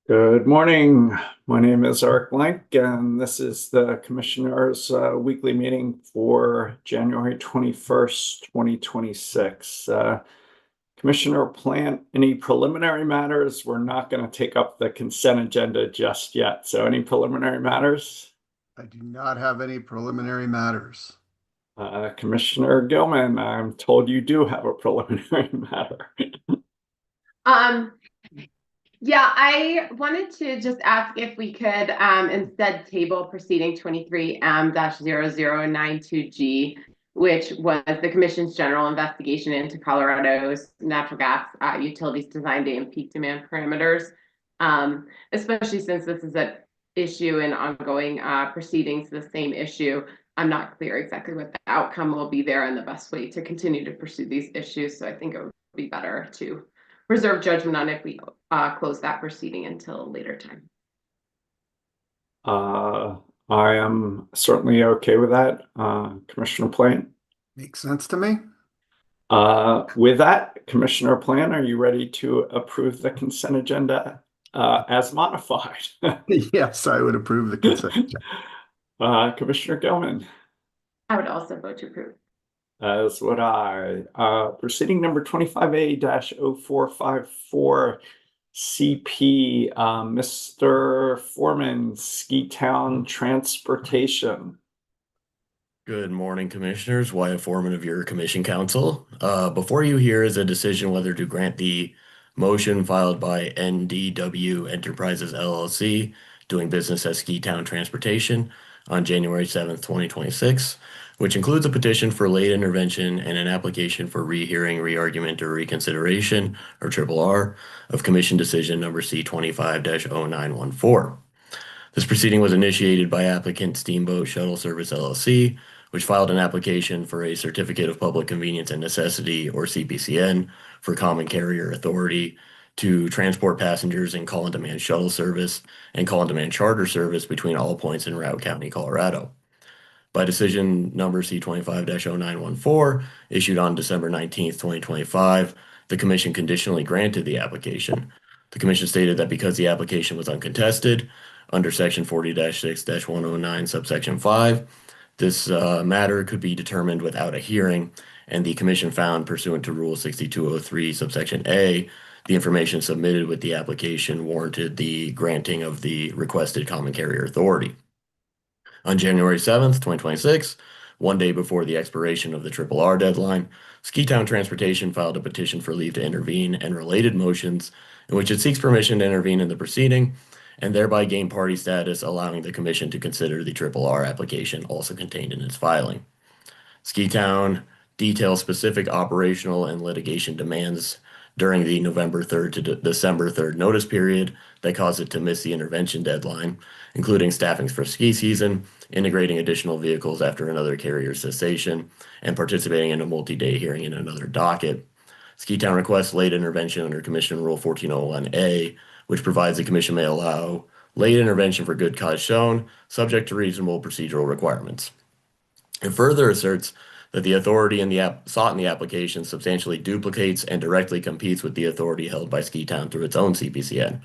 Good morning. My name is Eric Blank, and this is the Commissioners' weekly meeting for January 21st, 2026. Commissioner Plant, any preliminary matters? We're not going to take up the consent agenda just yet. So any preliminary matters? I do not have any preliminary matters. Commissioner Gilman, I'm told you do have a preliminary matter. Um, yeah, I wanted to just ask if we could instead table proceeding 23M-0092G, which was the Commission's general investigation into Colorado's natural gas utilities design day and peak demand parameters, especially since this is an issue in ongoing proceedings, the same issue. I'm not clear exactly what the outcome will be there and the best way to continue to pursue these issues. So I think it would be better to reserve judgment on if we close that proceeding until a later time. I am certainly okay with that. Commissioner Plant? Makes sense to me. With that, Commissioner Plant, are you ready to approve the consent agenda as modified? Yes, I would approve the consent agenda. Commissioner Gilman? I would also vote to approve. As would I. Proceeding number 25A-0454 CP, Mr. Foreman, Ski Town Transportation. Good morning, Commissioners. Wyatt Foreman of your Commission Council. Before you here is a decision whether to grant the motion filed by NDW Enterprises LLC, doing business as Ski Town Transportation, on January 7th, 2026, which includes a petition for late intervention and an application for rehearing, re-argument, or reconsideration, or RRR, of Commission Decision Number C25-0914. This proceeding was initiated by applicant Steamboat Shuttle Service LLC, which filed an application for a Certificate of Public Convenience and Necessity, or CPCN, for common carrier authority to transport passengers in call-on-demand shuttle service and call-on-demand charter service between all points in Routt County, Colorado. By decision number C25-0914, issued on December 19th, 2025, the Commission conditionally granted the application. The Commission stated that because the application was uncontested, under Section 40-6-109, subsection 5, this matter could be determined without a hearing, and the Commission found, pursuant to Rule 6203, subsection A, the information submitted with the application warranted the granting of the requested common carrier authority. On January 7th, 2026, one day before the expiration of the RRR deadline, Ski Town Transportation filed a petition for leave to intervene and related motions in which it seeks permission to intervene in the proceeding and thereby gain party status, allowing the Commission to consider the RRR application also contained in its filing. Ski Town details specific operational and litigation demands during the November 3rd to December 3rd notice period that caused it to miss the intervention deadline, including staffings for ski season, integrating additional vehicles after another carrier cessation, and participating in a multi-day hearing in another docket. Ski Town requests late intervention under Commission Rule 1401A, which provides the Commission may allow late intervention for good cause shown, subject to reasonable procedural requirements. It further asserts that the authority sought in the application substantially duplicates and directly competes with the authority held by Ski Town through its own CPCN.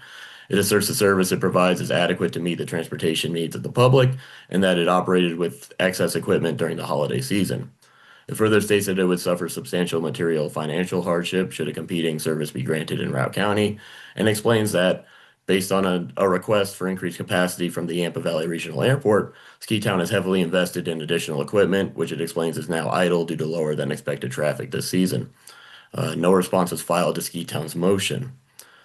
It asserts the service it provides is adequate to meet the transportation needs of the public and that it operated with excess equipment during the holiday season. It further states that it would suffer substantial material financial hardship should a competing service be granted in Routt County, and explains that based on a request for increased capacity from the Yampa Valley Regional Airport, Ski Town has heavily invested in additional equipment, which it explains is now idle due to lower than expected traffic this season. No response was filed to Ski Town's motion.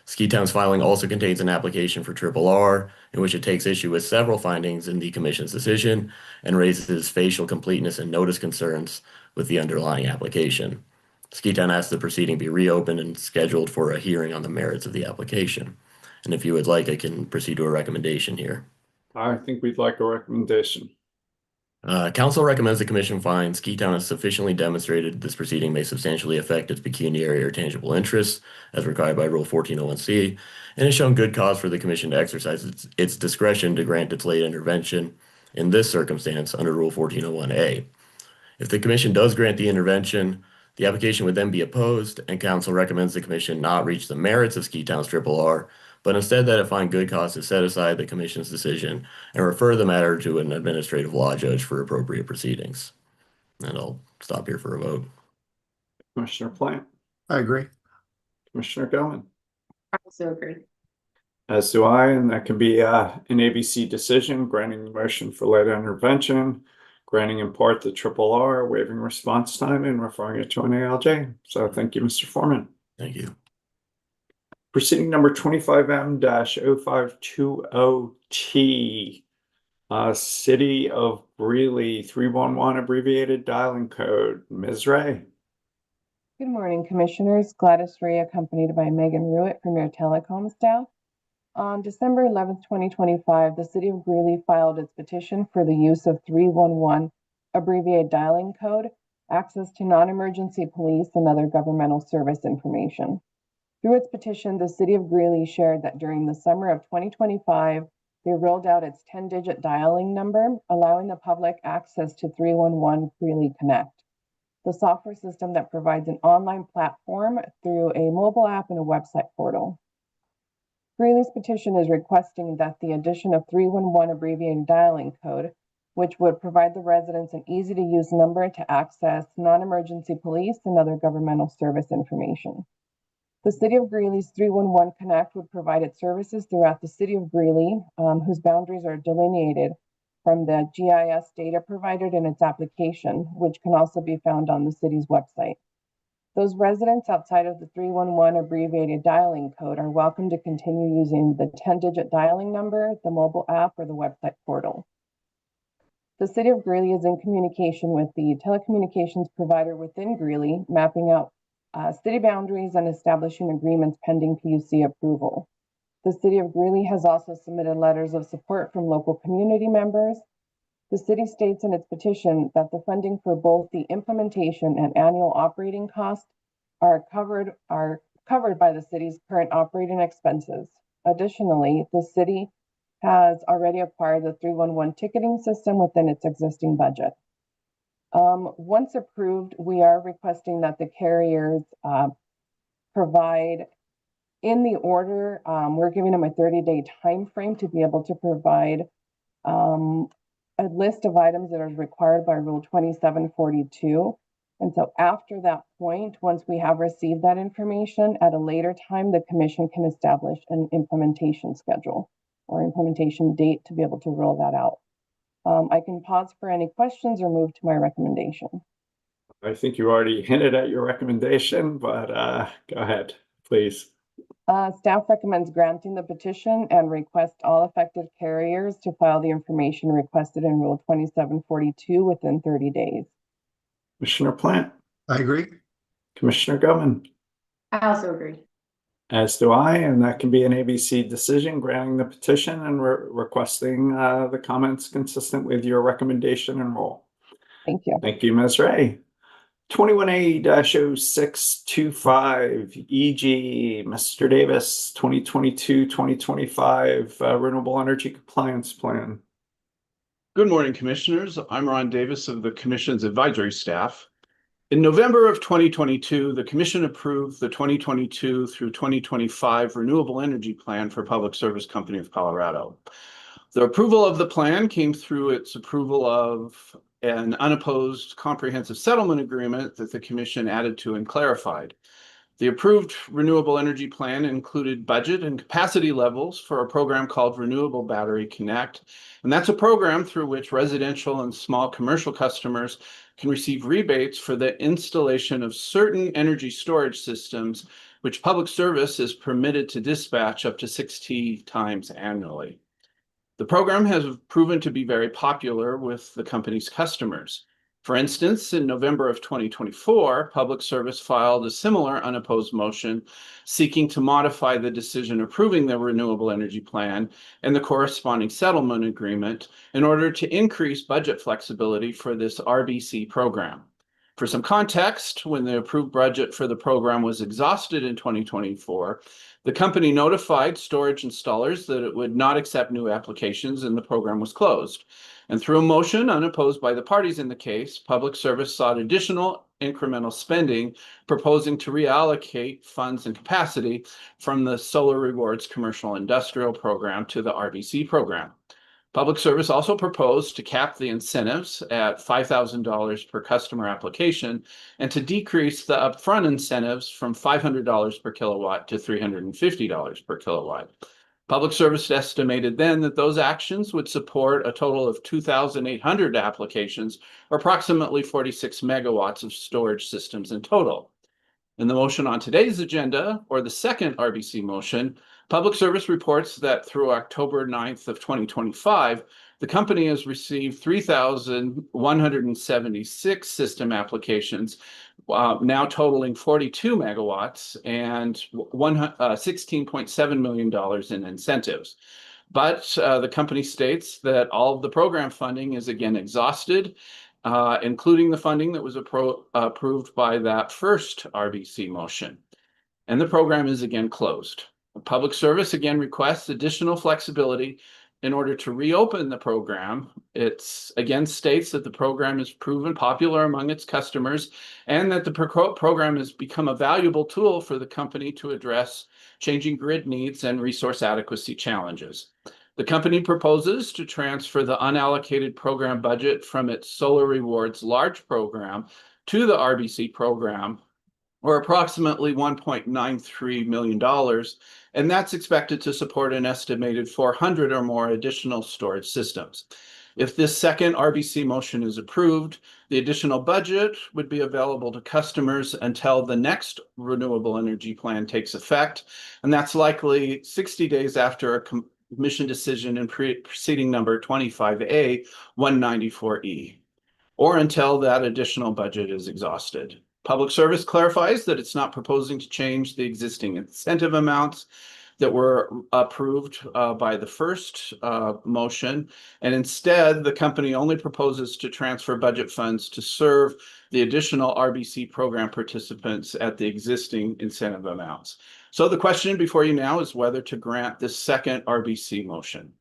Ski Town's filing also contains an application for RRR, in which it takes issue with several findings in the Commission's decision and raises facial completeness and notice concerns with the underlying application. Ski Town asks the proceeding be reopened and scheduled for a hearing on the merits of the application. And if you would like, I can proceed to a recommendation here. I think we'd like a recommendation. Council recommends the Commission find Ski Town has sufficiently demonstrated this proceeding may substantially affect its pecuniary or tangible interests, as required by Rule 1401C, and has shown good cause for the Commission to exercise its discretion to grant its late intervention in this circumstance under Rule 1401A. If the Commission does grant the intervention, the application would then be opposed, and Council recommends the Commission not reach the merits of Ski Town's RRR, but instead that it find good cause to set aside the commission's decision and refer the matter to an administrative law judge for appropriate proceedings. And I'll stop here for a vote. Commissioner Plant, I agree. Commissioner Goman, I also agree. as do I, and that can be an ABC decision, granting the motion for late intervention, granting in part the RRR, waiving response time, and referring it to an ALJ. So thank you, Mr. Foreman. Thank you. Proceeding number 25M-0520T, City of Greeley 311 abbreviated dialing code. Ms. Ray. Good morning, Commissioners. Gladys Ray, accompanied by Megan Ruitt, Premier Telecom staff. On December 11th, 2025, the City of Greeley filed its petition for the use of 311 abbreviated dialing code, access to non-emergency police and other governmental service information. Through its petition, the City of Greeley shared that during the summer of 2025, they rolled out its 10-digit dialing number, allowing the public access to 311 Greeley Connect, the software system that provides an online platform through a mobile app and a website portal. Greeley's petition is requesting that the addition of 311 abbreviated dialing code, which would provide the residents an easy-to-use number to access non-emergency police and other governmental service information. The City of Greeley's 311 Connect would provide its services throughout the City of Greeley, whose boundaries are delineated from the GIS data provided in its application, which can also be found on the city's website. Those residents outside of the 311 abbreviated dialing code are welcome to continue using the 10-digit dialing number, the mobile app, or the website portal. The City of Greeley is in communication with the telecommunications provider within Greeley, mapping out city boundaries and establishing agreements pending PUC approval. The City of Greeley has also submitted letters of support from local community members. The city states in its petition that the funding for both the implementation and annual operating costs are covered by the city's current operating expenses. Additionally, the city has already acquired the 311 ticketing system within its existing budget. Once approved, we are requesting that the carriers provide in the order. We're giving them a 30-day time frame to be able to provide a list of items that are required by Rule 2742. And so after that point, once we have received that information, at a later time, the Commission can establish an implementation schedule or implementation date to be able to roll that out. I can pause for any questions or move to my recommendation. I think you already hinted at your recommendation, but go ahead, please. Staff recommends granting the petition and request all affected carriers to file the information requested in Rule 2742 within 30 days. Commissioner Plant, I agree. Commissioner Goman, I also agree. as do I, and that can be an ABC decision, granting the petition and requesting the comments consistent with your recommendation and rule. Thank you. Thank you, Ms. Ray. 21A-0625 EG, Mr. Davis, 2022-2025 Renewable Energy Compliance Plan. Good morning, Commissioners. I'm Ron Davis of the Commission's advisory staff. In November of 2022, the Commission approved the 2022 through 2025 Renewable Energy Plan for Public Service Company of Colorado. The approval of the plan came through its approval of an unopposed comprehensive settlement agreement that the Commission added to and clarified. The approved Renewable Energy Plan included budget and capacity levels for a program called Renewable Battery Connect, and that's a program through which residential and small commercial customers can receive rebates for the installation of certain energy storage systems, which public service is permitted to dispatch up to 60 times annually. The program has proven to be very popular with the company's customers. For instance, in November of 2024, Public Service filed a similar unopposed motion seeking to modify the decision approving the Renewable Energy Plan and the corresponding settlement agreement in order to increase budget flexibility for this RBC program. For some context, when the approved budget for the program was exhausted in 2024, the company notified storage installers that it would not accept new applications and the program was closed. And through a motion unopposed by the parties in the case, Public Service sought additional incremental spending, proposing to reallocate funds and capacity from the Solar Rewards Commercial Industrial Program to the RBC program. Public Service also proposed to cap the incentives at $5,000 per customer application and to decrease the upfront incentives from $500 per kilowatt to $350 per kilowatt. Public Service estimated then that those actions would support a total of 2,800 applications, or approximately 46 megawatts of storage systems in total. In the motion on today's agenda, or the second RBC motion, Public Service reports that through October 9th of 2025, the company has received 3,176 system applications, now totaling 42 megawatts and $16.7 million in incentives. But the company states that all of the program funding is again exhausted, including the funding that was approved by that first RBC motion. And the program is again closed. Public Service again requests additional flexibility in order to reopen the program. It again states that the program is proven popular among its customers and that the program has become a valuable tool for the company to address changing grid needs and resource adequacy challenges. The company proposes to transfer the unallocated program budget from its Solar Rewards large program to the RBC program, or approximately $1.93 million, and that's expected to support an estimated 400 or more additional storage systems. If this second RBC motion is approved, the additional budget would be available to customers until the next renewable energy plan takes effect, and that's likely 60 days after a commission decision in proceeding number 25A 194E, or until that additional budget is exhausted. Public Service clarifies that it's not proposing to change the existing incentive amounts that were approved by the first motion, and instead the company only proposes to transfer budget funds to serve the additional RBC program participants at the existing incentive amounts. So the question before you now is whether to grant this second RBC motion.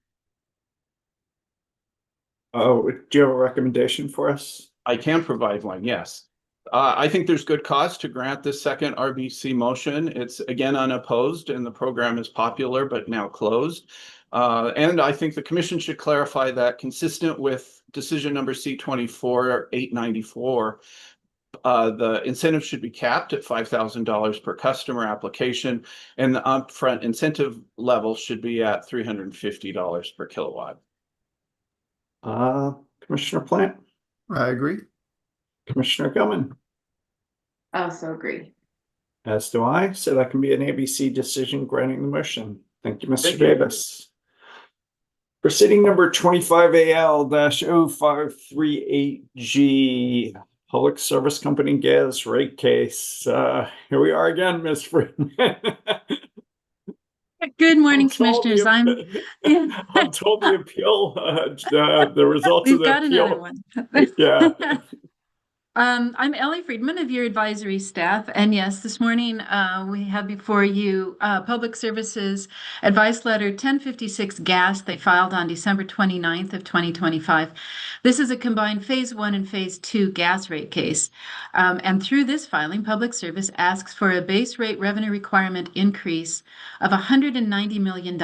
Oh, do you have a recommendation for us? I can provide one, yes. I think there's good cause to grant this second RBC motion. It's again unopposed and the program is popular but now closed. And I think the commission should clarify that consistent with decision number C24-894, the incentive should be capped at $5,000 per customer application, and the upfront incentive level should be at $350 per kilowatt. Commissioner Plant? I agree. Commissioner Gilman? Also agree. As do I, so that can be an ABC decision granting the motion. Thank you, Mr. Thank you. Davis. Proceeding number 25AL-0538G, Public Service Company gas rate case. Here we are again, Ms. Friedman. Good morning, I'm told Commissioners. I'm told the appeal, the results of we've the got appeal. another one. Yeah. I'm Ellie Friedman of your advisory staff, and yes, this morning we have before you Public Services Advice Letter 1056 Gas. They filed on December 29th of 2025. This is a combined Phase 1 and Phase 2 gas rate case. And through this filing, Public Service asks for a base rate revenue requirement increase of $190 million,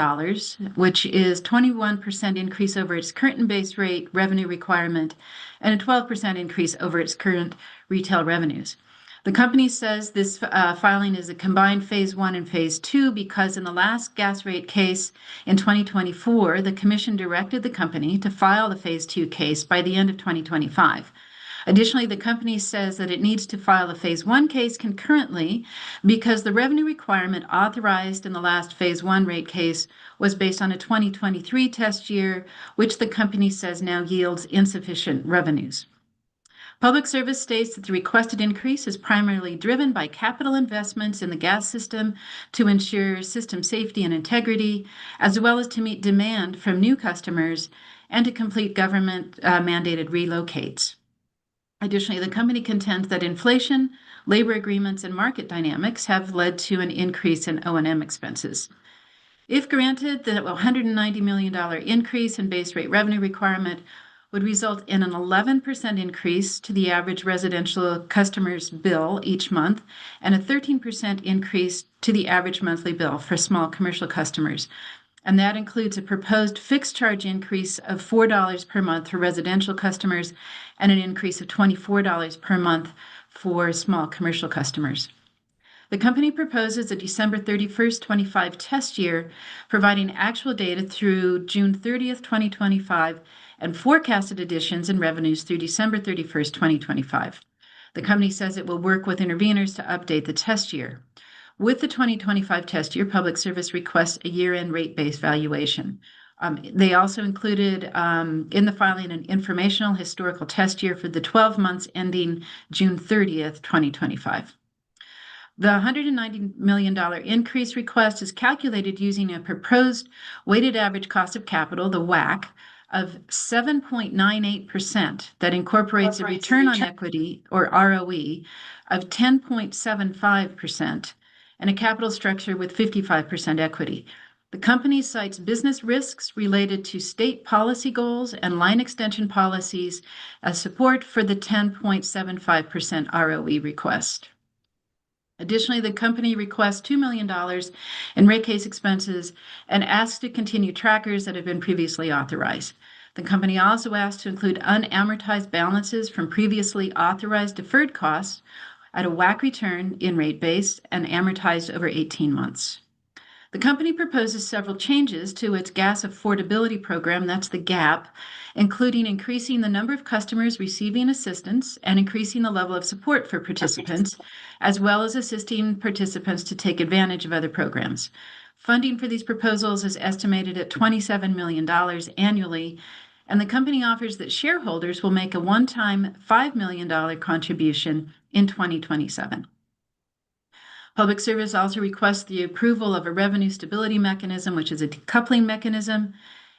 which is 21% increase over its current base rate revenue requirement and a 12% increase over its current retail revenues. The company says this filing is a combined Phase 1 and Phase 2 because in the last gas rate case in 2024, the Commission directed the company to file the Phase 2 case by the end of 2025. Additionally, the company says that it needs to file a Phase 1 case concurrently because the revenue requirement authorized in the last Phase 1 rate case was based on a 2023 test year, which the company says now yields insufficient revenues. Public Service states that the requested increase is primarily driven by capital investments in the gas system to ensure system safety and integrity, as well as to meet demand from new customers and to complete government mandated relocates. Additionally, the company contends that inflation, labor agreements, and market dynamics have led to an increase in O&M expenses. If granted, the $190 million increase in base rate revenue requirement would result in an 11% increase to the average residential customer's bill each month and a 13% increase to the average monthly bill for small commercial customers. And that includes a proposed fixed charge increase of $4 per month for residential customers and an increase of $24 per month for small commercial customers. The company proposes a December 31st, 25 test year, providing actual data through June 30th, 2025, and forecasted additions and revenues through December 31st, 2025. The company says it will work with interveners to update the test year. With the 2025 test year, Public Service requests a year-end rate-based valuation. They also included in the filing an informational historical test year for the 12 months ending June 30th, 2025. The $190 million increase request is calculated using a proposed weighted average cost of capital, the WACC, of 7.98% that incorporates a return on equity, or ROE, of 10.75% and a capital structure with 55% equity. The company cites business risks related to state policy goals and line extension policies as support for the 10.75% ROE request. Additionally, the company requests $2 million in rate case expenses and asks to continue trackers that have been previously authorized. The company also asks to include unamortized balances from previously authorized deferred costs at a WACC return in rate base and amortized over 18 months. The company proposes several changes to its gas affordability program, that's the GAP, including increasing the number of customers receiving assistance and increasing the level of support for participants, as well as assisting participants to take advantage of other programs. Funding for these proposals is estimated at $27 million annually, and the company offers that shareholders will make a one-time $5 million contribution in 2027. Public Service also requests the approval of a revenue stability mechanism, which is a decoupling mechanism,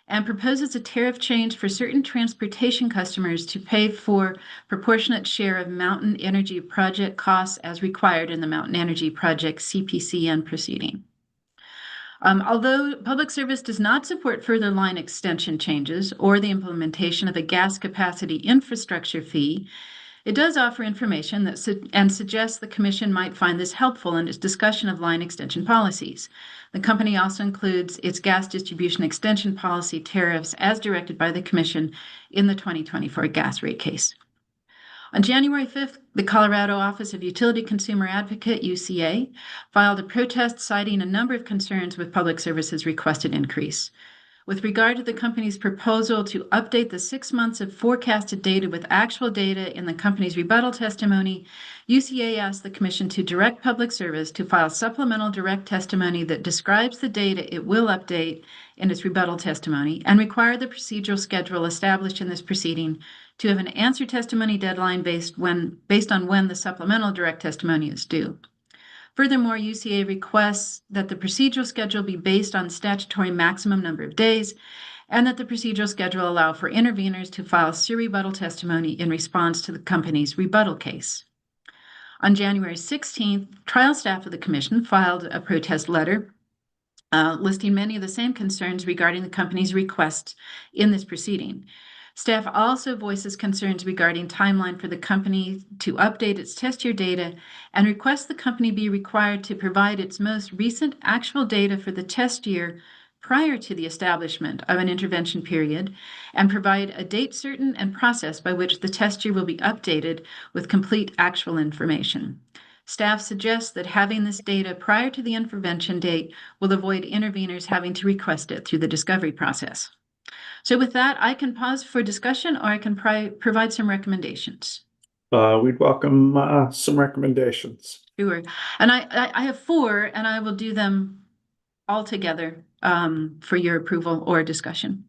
and proposes a tariff change for certain transportation customers to pay for proportionate share of Mountain Energy Project costs as required in the Mountain Energy Project CPCN proceeding. Although Public Service does not support further line extension changes or the implementation of a gas capacity infrastructure fee, it does offer information that suggests the Commission might find this helpful in its discussion of line extension policies. The company also includes its gas distribution extension policy tariffs as directed by the Commission in the 2024 gas rate case. On January 5th, the Colorado Office of Utility Consumer Advocate, UCA, filed a protest citing a number of concerns with Public Service's requested increase. With regard to the company's proposal to update the 6 months of forecasted data with actual data in the company's rebuttal testimony, UCA asked the Commission to direct Public Service to file supplemental direct testimony that describes the data it will update in its rebuttal testimony and require the procedural schedule established in this proceeding to have an answer testimony deadline based on when the supplemental direct testimony is due. Furthermore, UCA requests that the procedural schedule be based on statutory maximum number of days and that the procedural schedule allow for interveners to file rebuttal testimony in response to the company's rebuttal case. On January 16th, trial staff of the Commission filed a protest letter listing many of the same concerns regarding the company's requests in this proceeding. Staff also voices concerns regarding timeline for the company to update its test year data and requests the company be required to provide its most recent actual data for the test year prior to the establishment of an intervention period and provide a date certain and process by which the test year will be updated with complete actual information. Staff suggests that having this data prior to the intervention date will avoid interveners having to request it through the discovery process. So with that, I can pause for discussion or I can provide some recommendations. We'd welcome some recommendations. Sure. And I have 4, and I will do them all together for your approval or discussion.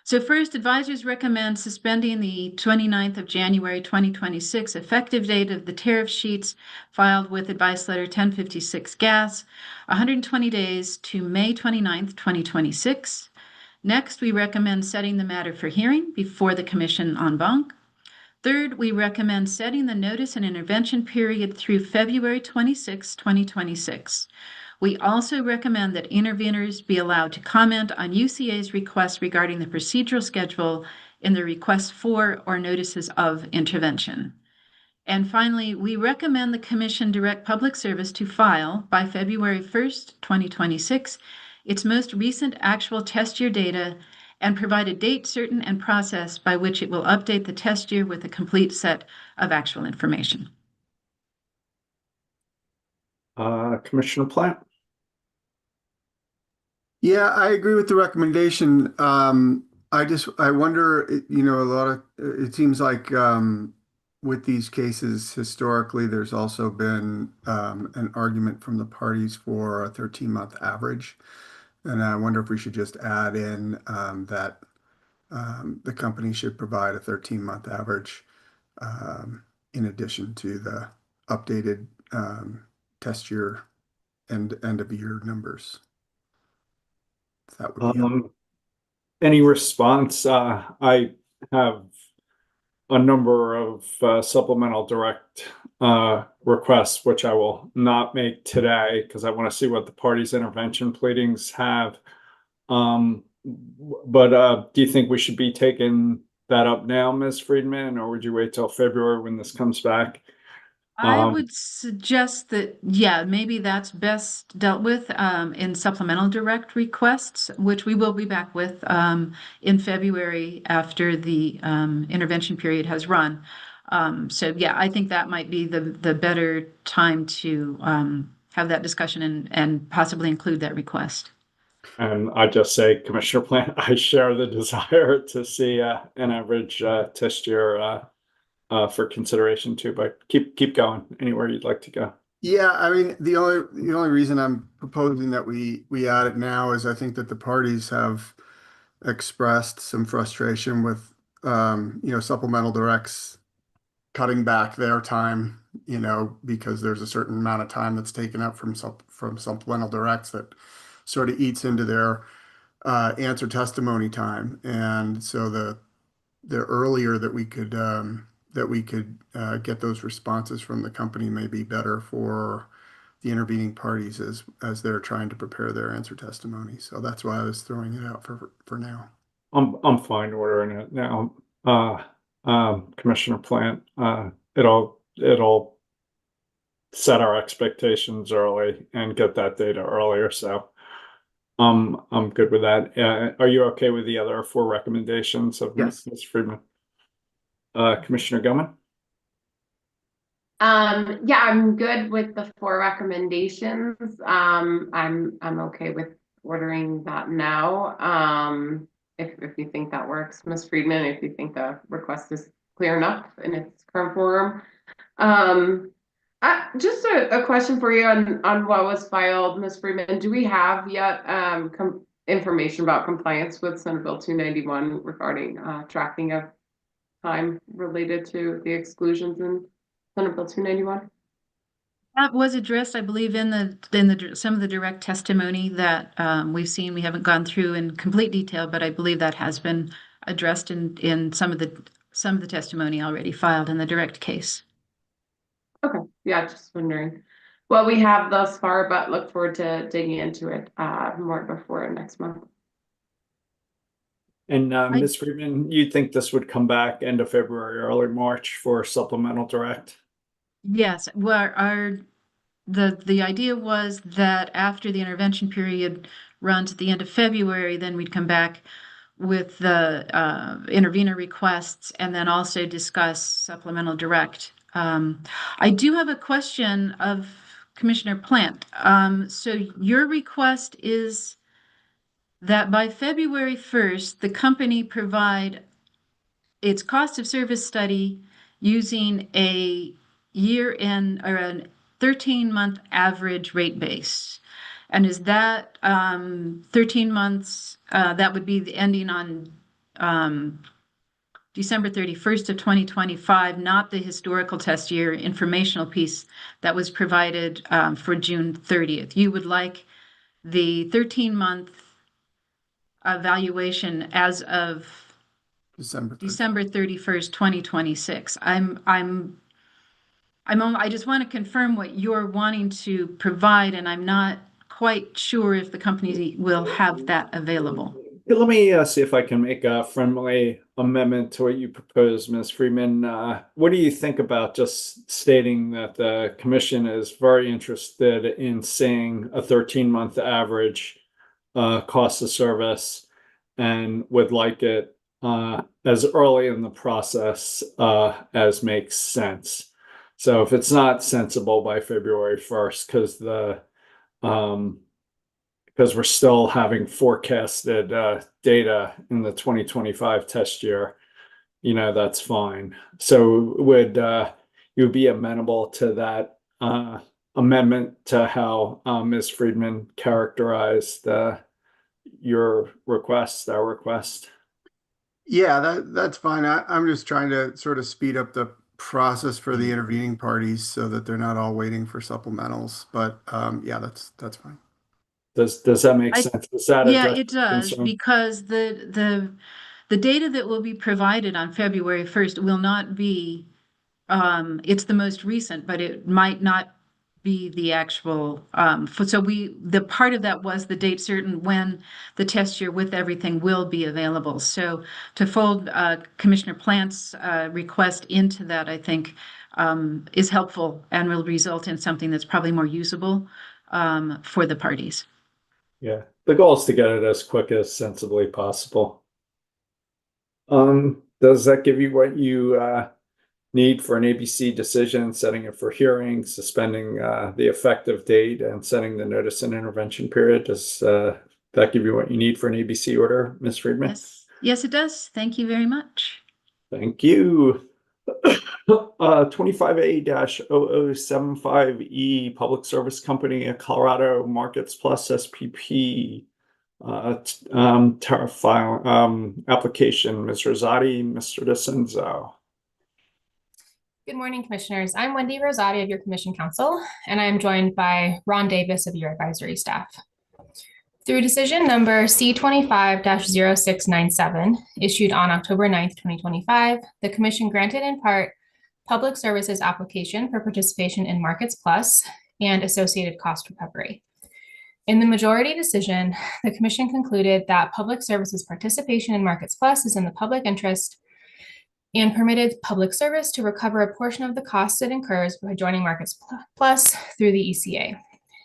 So first, advisors recommend suspending the 29th of January 2026 effective date of the tariff sheets filed with Advice Letter 1056 Gas, 120 days to May 29th, 2026. Next, we recommend setting the matter for hearing before the Commission en banc. Third, we recommend setting the notice and intervention period through February 26, 2026. We also recommend that interveners be allowed to comment on UCA's request regarding the procedural schedule in the request for or notices of intervention. And finally, we recommend the Commission direct Public Service to file by February 1st, 2026, its most recent actual test year data and provide a date certain and process by which it will update the test year with a complete set of actual information. Commissioner Plant? Yeah, I agree with the recommendation. I wonder, it seems like with these cases historically, there's also been an argument from the parties for a 13-month average. And I wonder if we should just add in that the company should provide a 13-month average in addition to the updated test year and end of year numbers. That would be Any response? I have a number of supplemental direct requests, which I will not make today because I want to see what the parties' intervention pleadings have. But do you think we should be taking that up now, Ms. Friedman, or would you wait till February when this comes back? I would suggest that, yeah, maybe that's best dealt with in supplemental direct requests, which we will be back with in February after the intervention period has run. So yeah, I think that might be the better time to have that discussion and possibly include that request. And I just say, Commissioner Plant, I share the desire to see an average test year for consideration too, but keep going anywhere you'd like to go. Yeah, I mean, the only reason I'm proposing that we add it now is I think that the parties have expressed some frustration with supplemental directs cutting back their time, because there's a certain amount of time that's taken up from supplemental directs that sort of eats into their answer testimony time. And so the earlier that we could get those responses from the company may be better for the intervening parties as they're trying to prepare their answer testimony. So that's why I was throwing it out for now. I'm fine ordering it now. Commissioner Plant, it'll set our expectations early and get that data earlier. So I'm good with that. Are you okay with the other 4 recommendations of Yes. Ms. Friedman? Commissioner Gilman? Yeah, I'm good with the 4 recommendations. I'm okay with ordering that now. If you think that works, Ms. Friedman, if you think the request is clear enough in its current form. Just a question for you on what was filed, Ms. Friedman. Do we have yet information about compliance with Senate Bill 291 regarding tracking of time related to the exclusions in Senate Bill 291? That was addressed, I believe, in some of the direct testimony that we've seen. We haven't gone through in complete detail, but I believe that has been addressed in some of the testimony already filed in the direct case. Okay, yeah, just wondering what we have thus far, but look forward to digging into it more before next month. And Ms. Friedman, you think this would come back end of February, early March for supplemental direct? Yes, well, the idea was that after the intervention period runs at the end of February, then we'd come back with the intervenor requests and then also discuss supplemental direct. I do have a question of Commissioner Plant. So your request is that by February 1st, the company provide its cost of service study using a year-end or a 13-month average rate base. And is that 13 months, that would be the ending on December 31st of 2025, not the historical test year informational piece that was provided for June 30th. You would like the 13-month evaluation as of December 31st, 2026. I just want to confirm what you're wanting to provide, and I'm not quite sure if the company will have that available. Let me see if I can make a friendly amendment to what you proposed, Ms. Friedman. What do you think about just stating that the commission is very interested in seeing a 13-month average cost of service and would like it as early in the process as makes sense? So if it's not sensible by February 1st, because we're still having forecasted data in the 2025 test year, that's fine. So would you be amenable to that amendment to how Ms. Friedman characterized your request, our request? Yeah, that's fine. I'm just trying to sort of speed up the process for the intervening parties so that they're not all waiting for supplementals. But yeah, that's fine. Does that make sense? Does that Yeah, address it your does, concern? because the data that will be provided on February 1st will not be, it's the most recent, but it might not be the actual, so the part of that was the date certain when the test year with everything will be available. So to fold Commissioner Plant's request into that, I think, is helpful and will result in something that's probably more usable for the parties. Yeah, the goal is to get it as quick as sensibly possible. Does that give you what you need for an ABC decision, setting it for hearing, suspending the effective date, and setting the notice and intervention period? Does that give you what you need for an ABC order, Ms. Friedman? Yes, it does. Thank you very much. Thank you. 25A-0075E Public Service Company of Colorado Markets Plus SPP tariff file application. Ms. Rosati, Mr. DeCenzo. Good morning, Commissioners. I'm Wendy Rosati of your Commission Council, and I'm joined by Ron Davis of your advisory staff. Through decision number C25-0697, issued on October 9th, 2025, the Commission granted in part public services application for participation in Markets Plus and associated cost recovery. In the majority decision, the Commission concluded that public services participation in Markets Plus is in the public interest and permitted public service to recover a portion of the costs it incurs by joining Markets Plus through the ECA.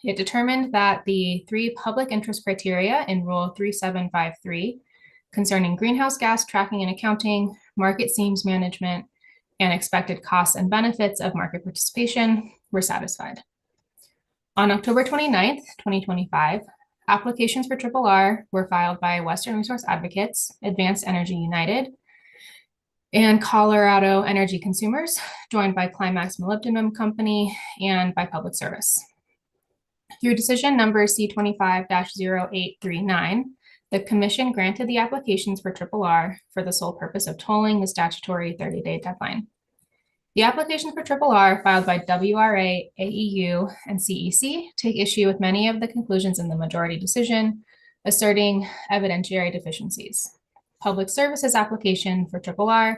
It determined that the 3 public interest criteria in Rule 3753 concerning greenhouse gas tracking and accounting, market seams management, and expected costs and benefits of market participation were satisfied. On October 29th, 2025, applications for RRR were filed by Western Resource Advocates, Advanced Energy United, and Colorado Energy Consumers, joined by Climax Molybdenum Company and by Public Service. Through decision number C25-0839, the Commission granted the applications for RRR for the sole purpose of tolling the statutory 30-day deadline. The applications for RRR filed by WRA, AEU, and CEC take issue with many of the conclusions in the majority decision, asserting evidentiary deficiencies. Public Services application for RRR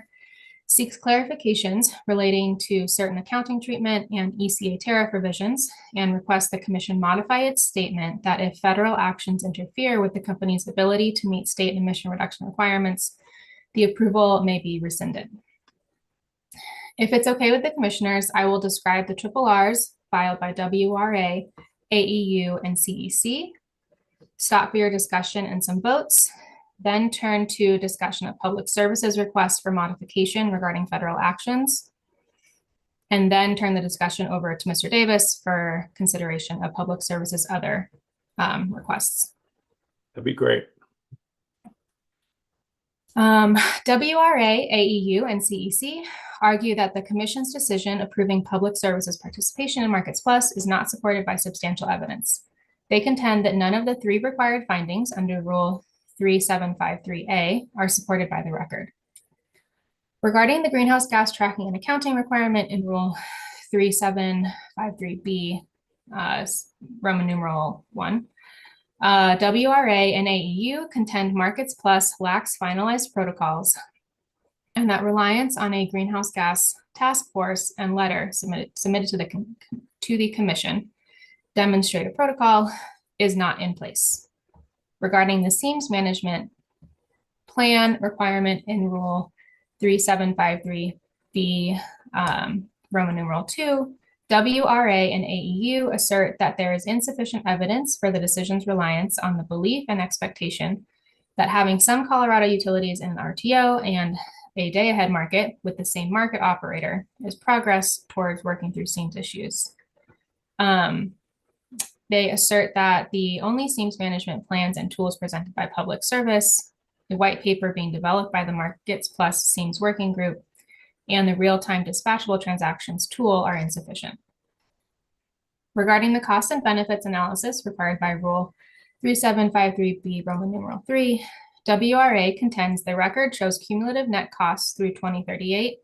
seeks clarifications relating to certain accounting treatment and ECA tariff revisions and requests the Commission modify its statement that if federal actions interfere with the company's ability to meet state emission reduction requirements, the approval may be rescinded. If it's okay with the Commissioners, I will describe the RRRs filed by WRA, AEU, and CEC, stop for your discussion and some votes, then turn to discussion of Public Services requests for modification regarding federal actions, and then turn the discussion over to Mr. Davis for consideration of Public Services other requests. That'd be great. WRA, AEU, and CEC argue that the Commission's decision approving Public Services participation in Markets Plus is not supported by substantial evidence. They contend that none of the 3 required findings under Rule 3753A are supported by the record. Regarding the greenhouse gas tracking and accounting requirement in Rule 3753B, Roman numeral 1, WRA and AEU contend Markets Plus lacks finalized protocols and that reliance on a greenhouse gas task force and letter submitted to the Commission demonstrate a protocol is not in place. Regarding the seams management plan requirement in Rule 3753B, Roman numeral 2, WRA and AEU assert that there is insufficient evidence for the decision's reliance on the belief and expectation that having some Colorado utilities in an RTO and a day-ahead market with the same market operator is progress towards working through seams issues. They assert that the only seams management plans and tools presented by Public Service, the white paper being developed by the Markets Plus Seams Working Group, and the real-time dispatchable transactions tool are insufficient. Regarding the cost and benefits analysis required by Rule 3753B, Roman numeral 3, WRA contends the record shows cumulative net costs through 2038,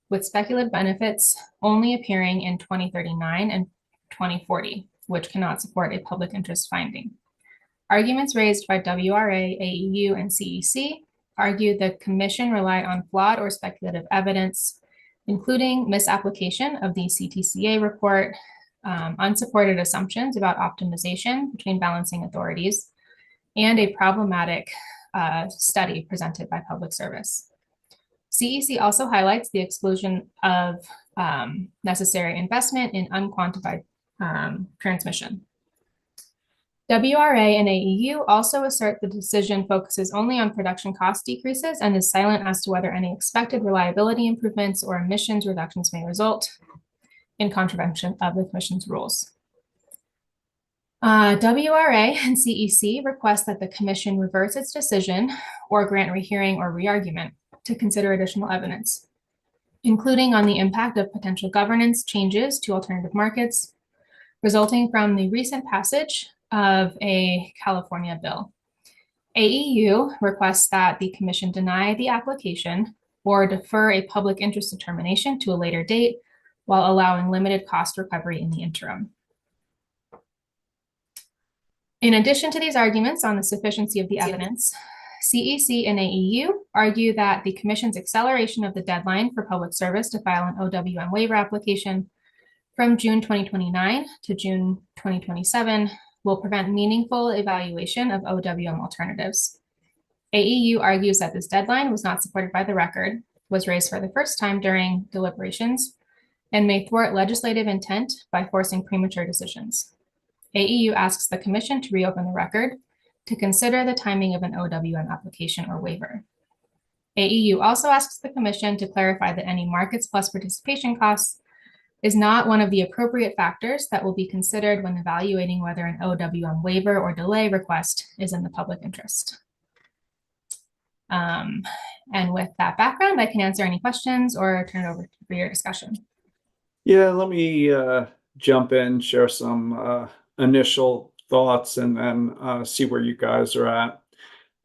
with speculative benefits only appearing in 2039 and 2040, which cannot support a public interest finding. Arguments raised by WRA, AEU, and CEC argue the Commission relied on flawed or speculative evidence, including misapplication of the CTCA report, unsupported assumptions about optimization between balancing authorities, and a problematic study presented by Public Service. CEC also highlights the exclusion of necessary investment in unquantified transmission. WRA and AEU also assert the decision focuses only on production cost decreases and is silent as to whether any expected reliability improvements or emissions reductions may result in contravention of the Commission's rules. WRA and CEC request that the Commission reverse its decision or grant rehearing or re-argument to consider additional evidence, including on the impact of potential governance changes to alternative markets resulting from the recent passage of a California bill. AEU requests that the Commission deny the application or defer a public interest determination to a later date while allowing limited cost recovery in the interim. In addition to these arguments on the sufficiency of the evidence, CEC and AEU argue that the Commission's acceleration of the deadline for Public Service to file an OWM waiver application from June 2029 to June 2027 will prevent meaningful evaluation of OWM alternatives. AEU argues that this deadline was not supported by the record, was raised for the first time during deliberations, and may thwart legislative intent by forcing premature decisions. AEU asks the Commission to reopen the record to consider the timing of an OWM application or waiver. AEU also asks the Commission to clarify that any markets plus participation costs is not one of the appropriate factors that will be considered when evaluating whether an OWM waiver or delay request is in the public interest. And with that background, I can answer any questions or turn it over for your discussion. Yeah, let me jump in, share some initial thoughts, and then see where you guys are at.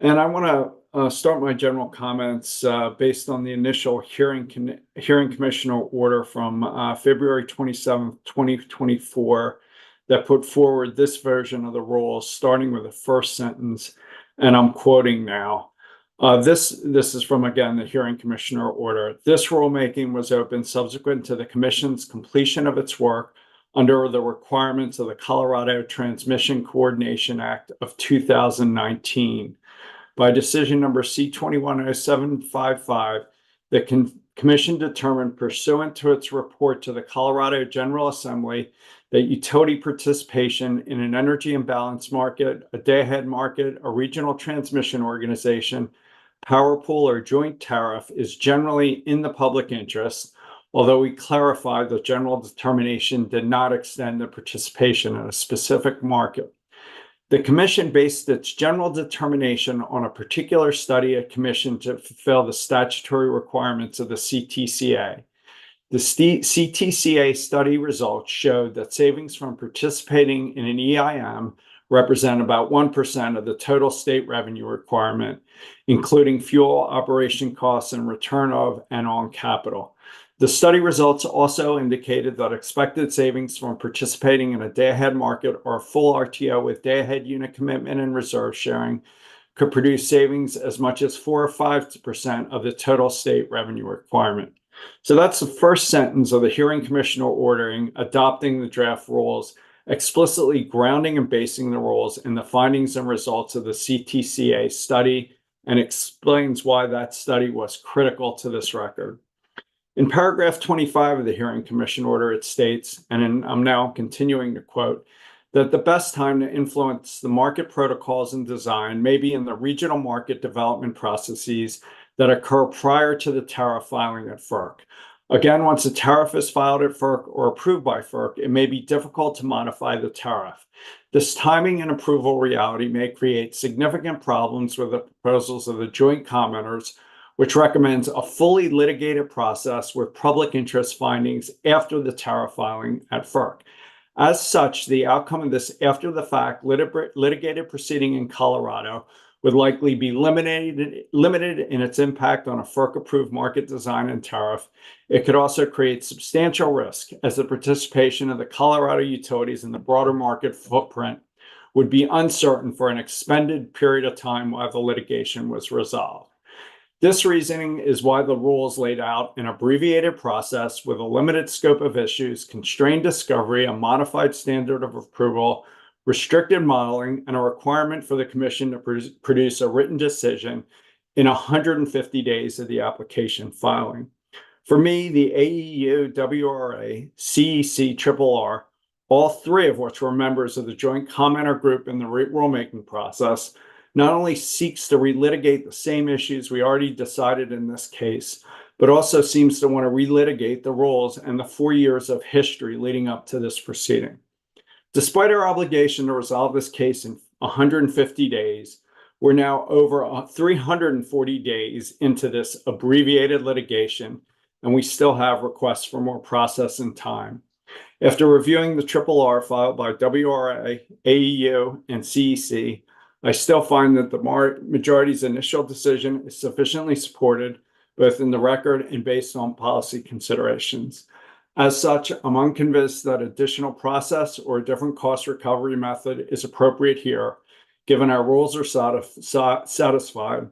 And I want to start my general comments based on the initial hearing commissioner order from February 27th, 2024, that put forward this version of the rules, starting with the first sentence, and I'm quoting now. This is from, again, the hearing commissioner order. This rulemaking was opened subsequent to the Commission's completion of its work under the requirements of the Colorado Transmission Coordination Act of 2019. By decision number C210755, the Commission determined, pursuant to its report to the Colorado General Assembly, that utility participation in an energy imbalance market, a day-ahead market, a regional transmission organization, power pool, or joint tariff is generally in the public interest, although we clarified the general determination did not extend the participation in a specific market. The Commission based its general determination on a particular study it commissioned to fulfill the statutory requirements of the CTCA. The CTCA study results showed that savings from participating in an EIM represent about 1% of the total state revenue requirement, including fuel operation costs and return of and on capital. The study results also indicated that expected savings from participating in a day-ahead market or a full RTO with day-ahead unit commitment and reserve sharing could produce savings as much as 4 or 5% of the total state revenue requirement. So that's the first sentence of the hearing commissioner ordering adopting the draft rules, explicitly grounding and basing the rules in the findings and results of the CTCA study and explains why that study was critical to this record. In paragraph 25 of the hearing commission order, it states, and I'm now continuing to quote, that the best time to influence the market protocols and design may be in the regional market development processes that occur prior to the tariff filing at FERC. Again, once a tariff is filed at FERC or approved by FERC, it may be difficult to modify the tariff. This timing and approval reality may create significant problems with the proposals of the joint commenters, which recommends a fully litigated process with public interest findings after the tariff filing at FERC. As such, the outcome of this after-the-fact litigated proceeding in Colorado would likely be limited in its impact on a FERC-approved market design and tariff. It could also create substantial risk, as the participation of the Colorado utilities in the broader market footprint would be uncertain for an extended period of time while the litigation was resolved. This reasoning is why the rules laid out an abbreviated process with a limited scope of issues, constrained discovery, a modified standard of approval, restricted modeling, and a requirement for the commission to produce a written decision in 150 days of the application filing. For me, the AEU, WRA, CEC, RRR, all three of which were members of the joint commenter group in the rulemaking process, not only seeks to relitigate the same issues we already decided in this case, but also seems to want to relitigate the rules and the 4 years of history leading up to this proceeding. Despite our obligation to resolve this case in 150 days, we're now over 340 days into this abbreviated litigation, and we still have requests for more process and time. After reviewing the RRR filed by WRA, AEU, and CEC, I still find that the majority's initial decision is sufficiently supported, both in the record and based on policy considerations. As such, I'm unconvinced that additional process or a different cost recovery method is appropriate here, given our rules are satisfied,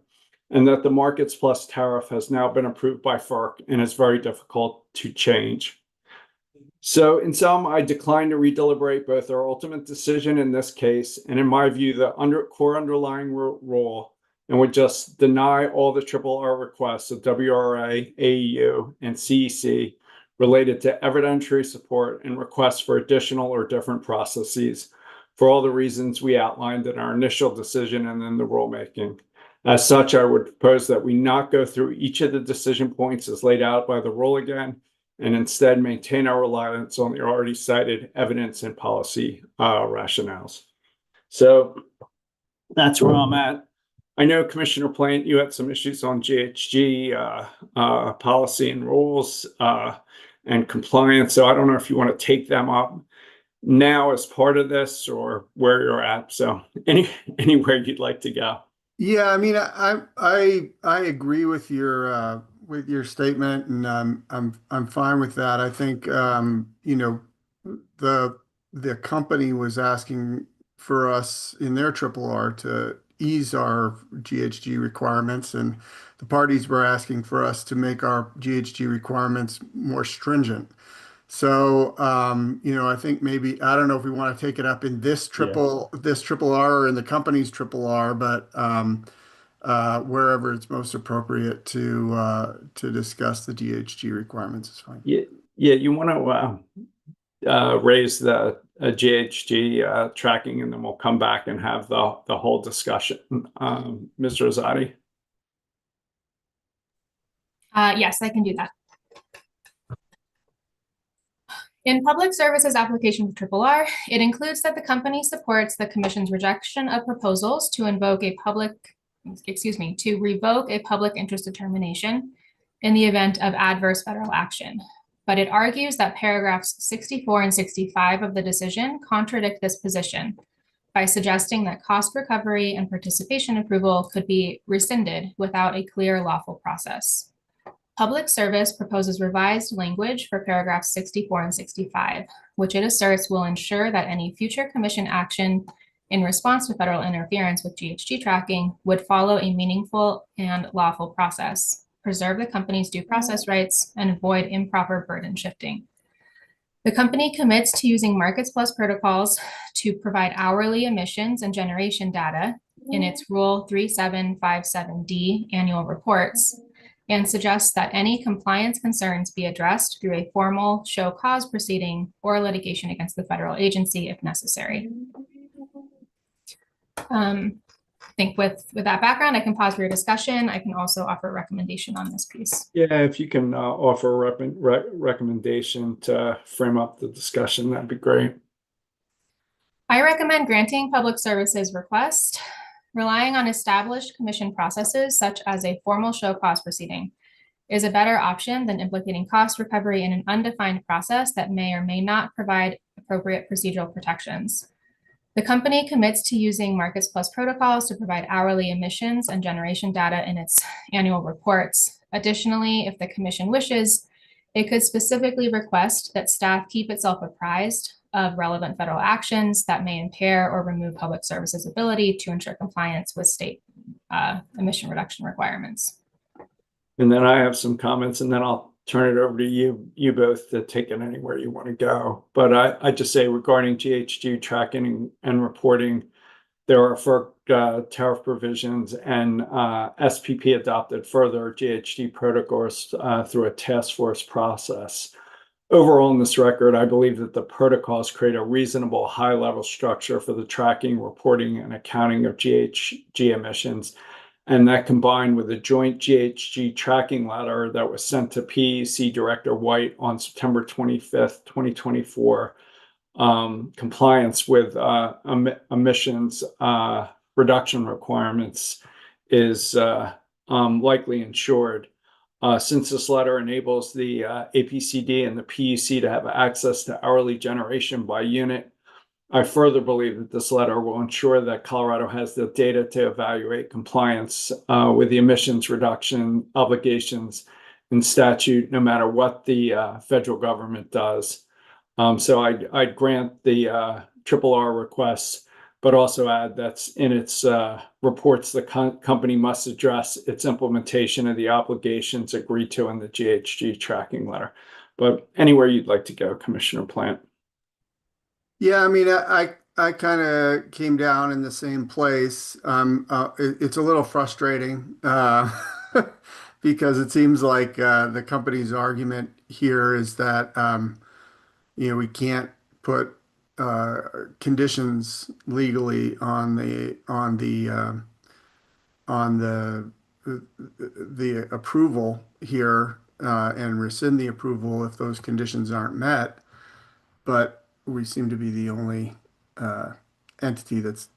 and that the Markets Plus tariff has now been approved by FERC and is very difficult to change. So in sum, I decline to redeliberate both our ultimate decision in this case and, in my view, the core underlying rule, and would just deny all the RRR requests of WRA, AEU, and CEC related to evidentiary support and requests for additional or different processes for all the reasons we outlined in our initial decision and in the rulemaking. As such, I would propose that we not go through each of the decision points as laid out by the rule again, and instead maintain our reliance on the already cited evidence and policy rationales. So that's where I'm at. I know, Commissioner Plant, you had some issues on GHG policy and rules and compliance. So I don't know if you want to take them up now as part of this or where you're at. So anywhere you'd like to go. Yeah, I mean, I agree with your statement, and I'm fine with that. I think you know, the company was asking for us in their RRR to ease our GHG requirements, and the parties were asking for us to make our GHG requirements more stringent. So you know, I think maybe, I don't know if we want to take it up in this RRR or in the company's RRR, but wherever it's most appropriate to discuss the GHG requirements is fine. Yeah, you want to raise the GHG tracking, and then we'll come back and have the whole discussion. Ms. Rosati? Yes, I can do that. In public services application for RRR, it includes that the company supports the commission's rejection of proposals to revoke a public interest determination in the event of adverse federal action. But it argues that paragraphs 64 and 65 of the decision contradict this position by suggesting that cost recovery and participation approval could be rescinded without a clear lawful process. Public Service proposes revised language for paragraphs 64 and 65, which it asserts will ensure that any future commission action in response to federal interference with GHG tracking would follow a meaningful and lawful process, preserve the company's due process rights, and avoid improper burden shifting. The company commits to using Markets Plus protocols to provide hourly emissions and generation data in its Rule 3757D annual reports and suggests that any compliance concerns be addressed through a formal show cause proceeding or litigation against the federal agency if necessary. I think with that background, I can pause for your discussion. I can also offer a recommendation on this piece. Yeah, if you can offer a recommendation to frame up the discussion, that'd be great. I recommend granting public services request, relying on established commission processes such as a formal show cause proceeding is a better option than implicating cost recovery in an undefined process that may or may not provide appropriate procedural protections. The company commits to using Markets Plus protocols to provide hourly emissions and generation data in its annual reports. Additionally, if the commission wishes, it could specifically request that staff keep itself apprised of relevant federal actions that may impair or remove public services ability to ensure compliance with state emission reduction requirements. And then I have some comments, and then I'll turn it over to you both to take it anywhere you want to go. But I just say regarding GHG tracking and reporting, there are FERC tariff provisions, and SPP adopted further GHG protocols through a task force process. Overall, in this record, I believe that the protocols create a reasonable high-level structure for the tracking, reporting, and accounting of GHG emissions. And that combined with a joint GHG tracking letter that was sent to PEC Director White on September 25th, 2024, compliance with emissions reduction requirements is likely ensured. Since this letter enables the APCD and the PUC to have access to hourly generation by unit, I further believe that this letter will ensure that Colorado has the data to evaluate compliance with the emissions reduction obligations in statute, no matter what the federal government does. So I'd grant the RRR requests, but also add that's in its reports the company must address its implementation of the obligations agreed to in the GHG tracking letter. But anywhere you'd like to go, Commissioner Plant. Yeah, I mean, I kind of came down in the same place. It's a little frustrating because it seems like the company's argument here is that we can't put conditions legally on the approval here and rescind the approval if those conditions aren't met. But we seem to be the only entity that's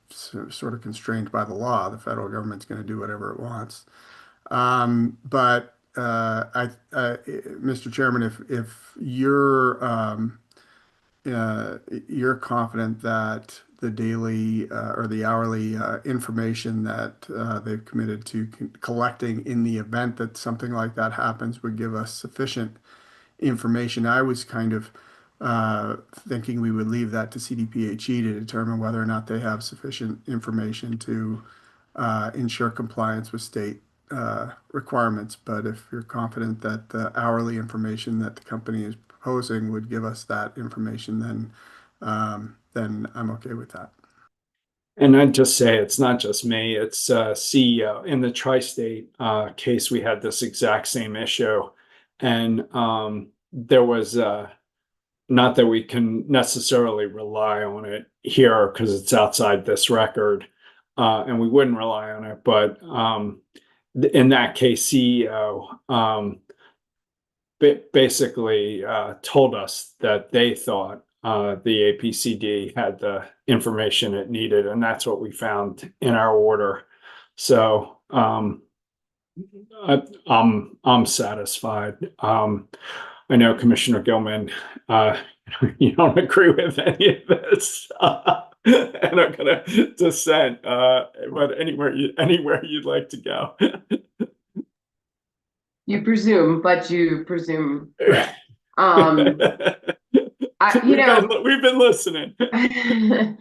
sort of constrained by the law. The federal government's going to do whatever it wants. But Mr. Chairman, if you're confident that the daily or the hourly information that they've committed to collecting in the event that something like that happens would give us sufficient information, I was kind of thinking we would leave that to CDPHE to determine whether or not they have sufficient information to ensure compliance with state requirements. But if you're confident that the hourly information that the company is proposing would give us that information, then I'm okay with that. And I'd just say it's not just me, it's CEO. In the tri-state case, we had this exact same issue. And there was not that we can necessarily rely on it here because it's outside this record, and we wouldn't rely on it. But in that case, CEO basically told us that they thought the APCD had the information it needed, and that's what we found in our order. So I'm satisfied. I know Commissioner Gilman, you don't agree with any of this, and I'm gonna dissent. But anywhere you'd like to go. You presume, but you presume correct. We've been listening. I think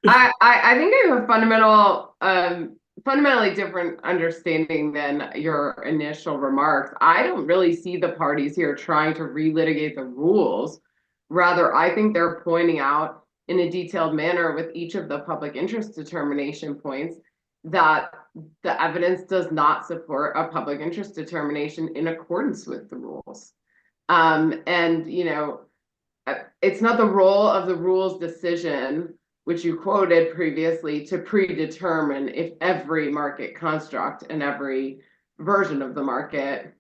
I have a fundamentally different understanding than your initial remarks. I don't really see the parties here trying to relitigate the rules. Rather, I think they're pointing out in a detailed manner with each of the public interest determination points that the evidence does not support a public interest determination in accordance with the rules. And, it's not the role of the rules decision, which you quoted previously, to predetermine if every market construct and every version of the market,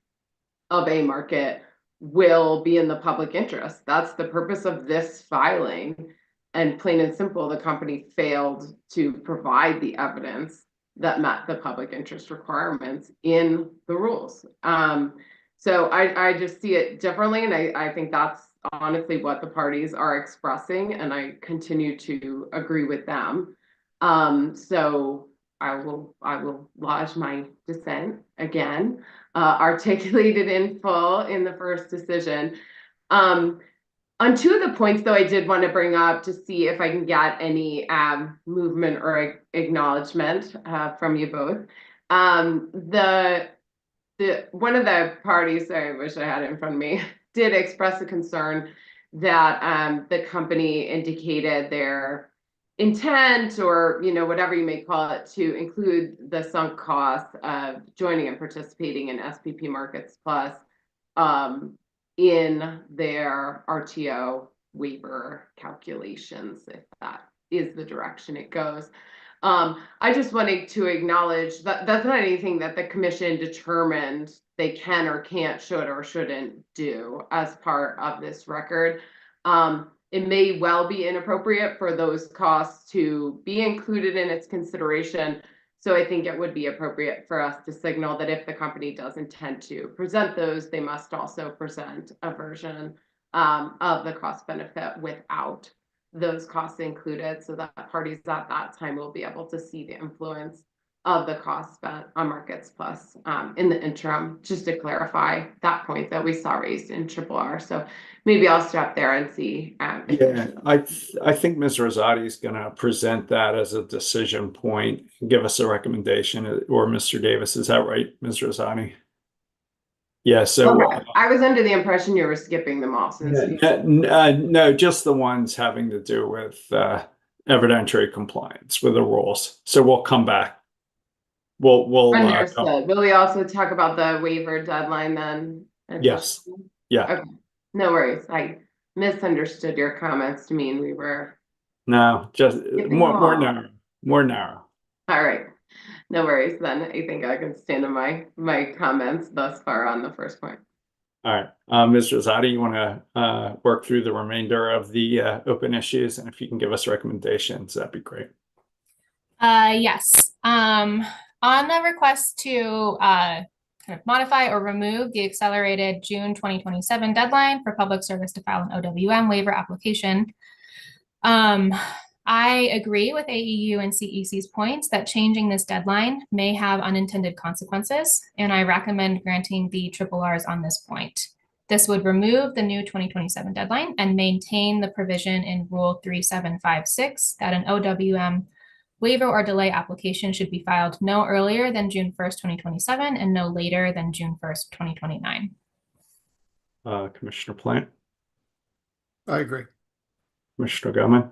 of a market, will be in the public interest. That's the purpose of this filing. And plain and simple, the company failed to provide the evidence that met the public interest requirements in the rules. So I just see it differently, and I think that's honestly what the parties are expressing, and I continue to agree with them. So I will lodge my dissent again, articulated in full in the first decision. On two of the points, though, I did want to bring up to see if I can get any movement or acknowledgement from you both. One of the parties, sorry, I wish I had it in front of me, did express a concern that the company indicated their intent, or whatever you may call it, to include the sunk costs of joining and participating in SPP Markets Plus in their RTO waiver calculations, if that is the direction it goes. I just wanted to acknowledge that that's not anything that the commission determined they can or can't, should or shouldn't do as part of this record. It may well be inappropriate for those costs to be included in its consideration. So I think it would be appropriate for us to signal that if the company does intend to present those, they must also present a version of the cost benefit without those costs included, so that parties at that time will be able to see the influence of the cost spent on Markets Plus in the interim, just to clarify that point that we saw raised in RRR. So maybe I'll stop there and see. Yeah, I think Ms. Rosati is going to present that as a decision point, give us a recommendation, or Mr. Davis. Is that right, Ms. Rosati? Yeah, so okay. I was under the impression you were skipping them all. no, just the ones having to do with evidentiary compliance with the rules. So we'll come back. We'll understood. Will we also talk about the waiver deadline then? Yes. Yeah. Okay. No worries. I misunderstood your comments to mean we were. No, just more narrow. More narrow. All right. No worries then. I think I can stand on my comments thus far on the first point. All right. Ms. Rosati, you want to work through the remainder of the open issues? And if you can give us recommendations, that'd be great. Yes. On the request to kind of modify or remove the accelerated June 2027 deadline for public service to file an OWM waiver application, I agree with AEU and CEC's points that changing this deadline may have unintended consequences, and I recommend granting the RRRs on this point. This would remove the new 2027 deadline and maintain the provision in Rule 3756 that an OWM waiver or delay application should be filed no earlier than June 1st, 2027 and no later than June 1st, 2029. Commissioner Plant? I agree. Commissioner Goman?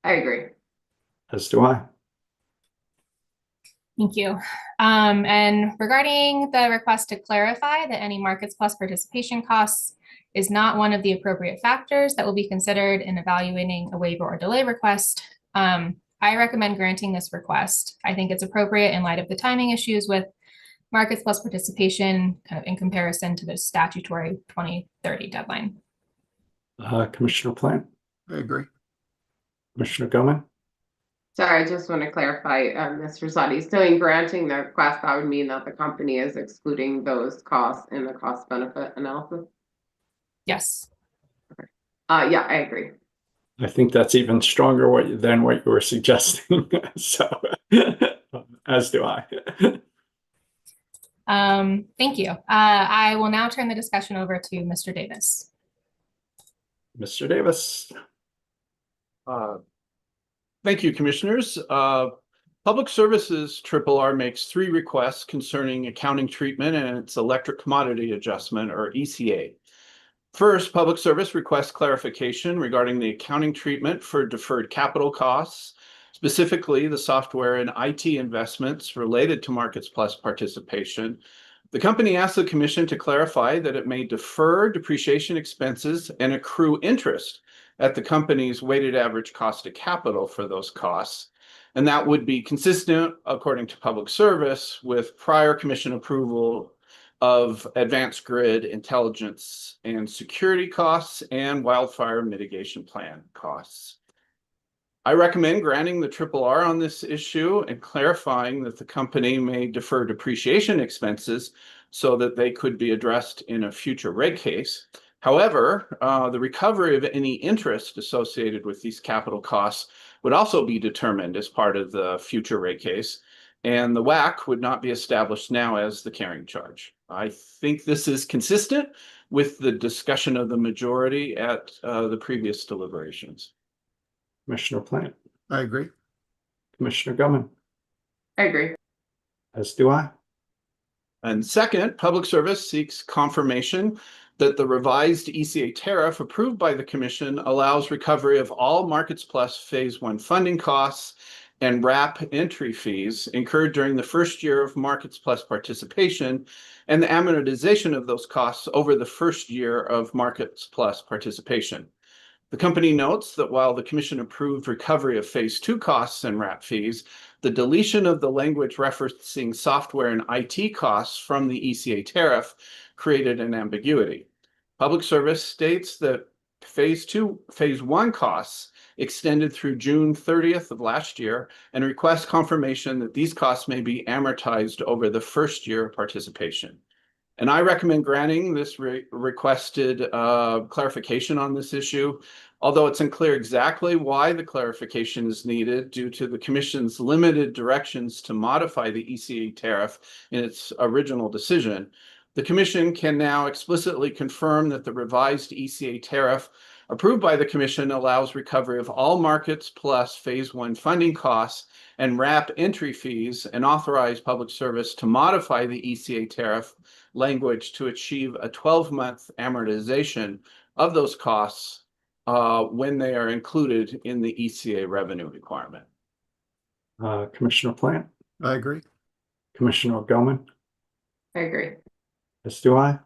I agree. As do I. Thank you. And regarding the request to clarify that any Markets Plus participation costs is not one of the appropriate factors that will be considered in evaluating a waiver or delay request, I recommend granting this request. I think it's appropriate in light of the timing issues with Markets Plus participation kind of in comparison to the statutory 2030 deadline. Commissioner Plant? I agree. Commissioner Goman? Sorry, I just want to clarify, Ms. Rosati. So in granting the request, that would mean that the company is excluding those costs in the cost benefit analysis? Yes. Okay. Yeah, I agree. I think that's even stronger than what you were suggesting. So, as do I. Thank you. I will now turn the discussion over to Mr. Davis. Mr. Davis. Thank you, Commissioners. Public Services RRR makes 3 requests concerning accounting treatment and its electric commodity adjustment, or ECA. First, Public Service requests clarification regarding the accounting treatment for deferred capital costs, specifically the software and IT investments related to Markets Plus participation. The company asked the Commission to clarify that it may defer depreciation expenses and accrue interest at the company's weighted average cost of capital for those costs. And that would be consistent, according to Public Service, with prior Commission approval of advanced grid intelligence and security costs and wildfire mitigation plan costs. I recommend granting the RRR on this issue and clarifying that the company may defer depreciation expenses so that they could be addressed in a future rate case. However, the recovery of any interest associated with these capital costs would also be determined as part of the future rate case, and the WACC would not be established now as the carrying charge. I think this is consistent with the discussion of the majority at the previous deliberations. Commissioner Plant, I agree. Commissioner Gilman, I agree. as do I. And second, Public Service seeks confirmation that the revised ECA tariff approved by the Commission allows recovery of all Markets Plus Phase 1 funding costs and RAP entry fees incurred during the first year of Markets Plus participation and the amortization of those costs over the first year of Markets Plus participation. The company notes that while the Commission approved recovery of Phase 2 costs and RAP fees, the deletion of the language referencing software and IT costs from the ECA tariff created an ambiguity. Public Service states that Phase 1 costs extended through June 30th of last year and requests confirmation that these costs may be amortized over the first year of participation. And I recommend granting this requested clarification on this issue, although it's unclear exactly why the clarification is needed due to the Commission's limited directions to modify the ECA tariff in its original decision. The Commission can now explicitly confirm that the revised ECA tariff approved by the Commission allows recovery of all Markets Plus Phase 1 funding costs and RAP entry fees, and authorize Public Service to modify the ECA tariff language to achieve a 12-month amortization of those costs when they are included in the ECA revenue requirement. Commissioner Plant, I agree. Commissioner Gilman, I agree. as do I.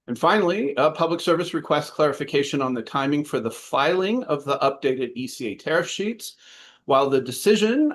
And finally, Public Service requests clarification on the timing for the filing of the updated ECA tariff sheets. While the decision,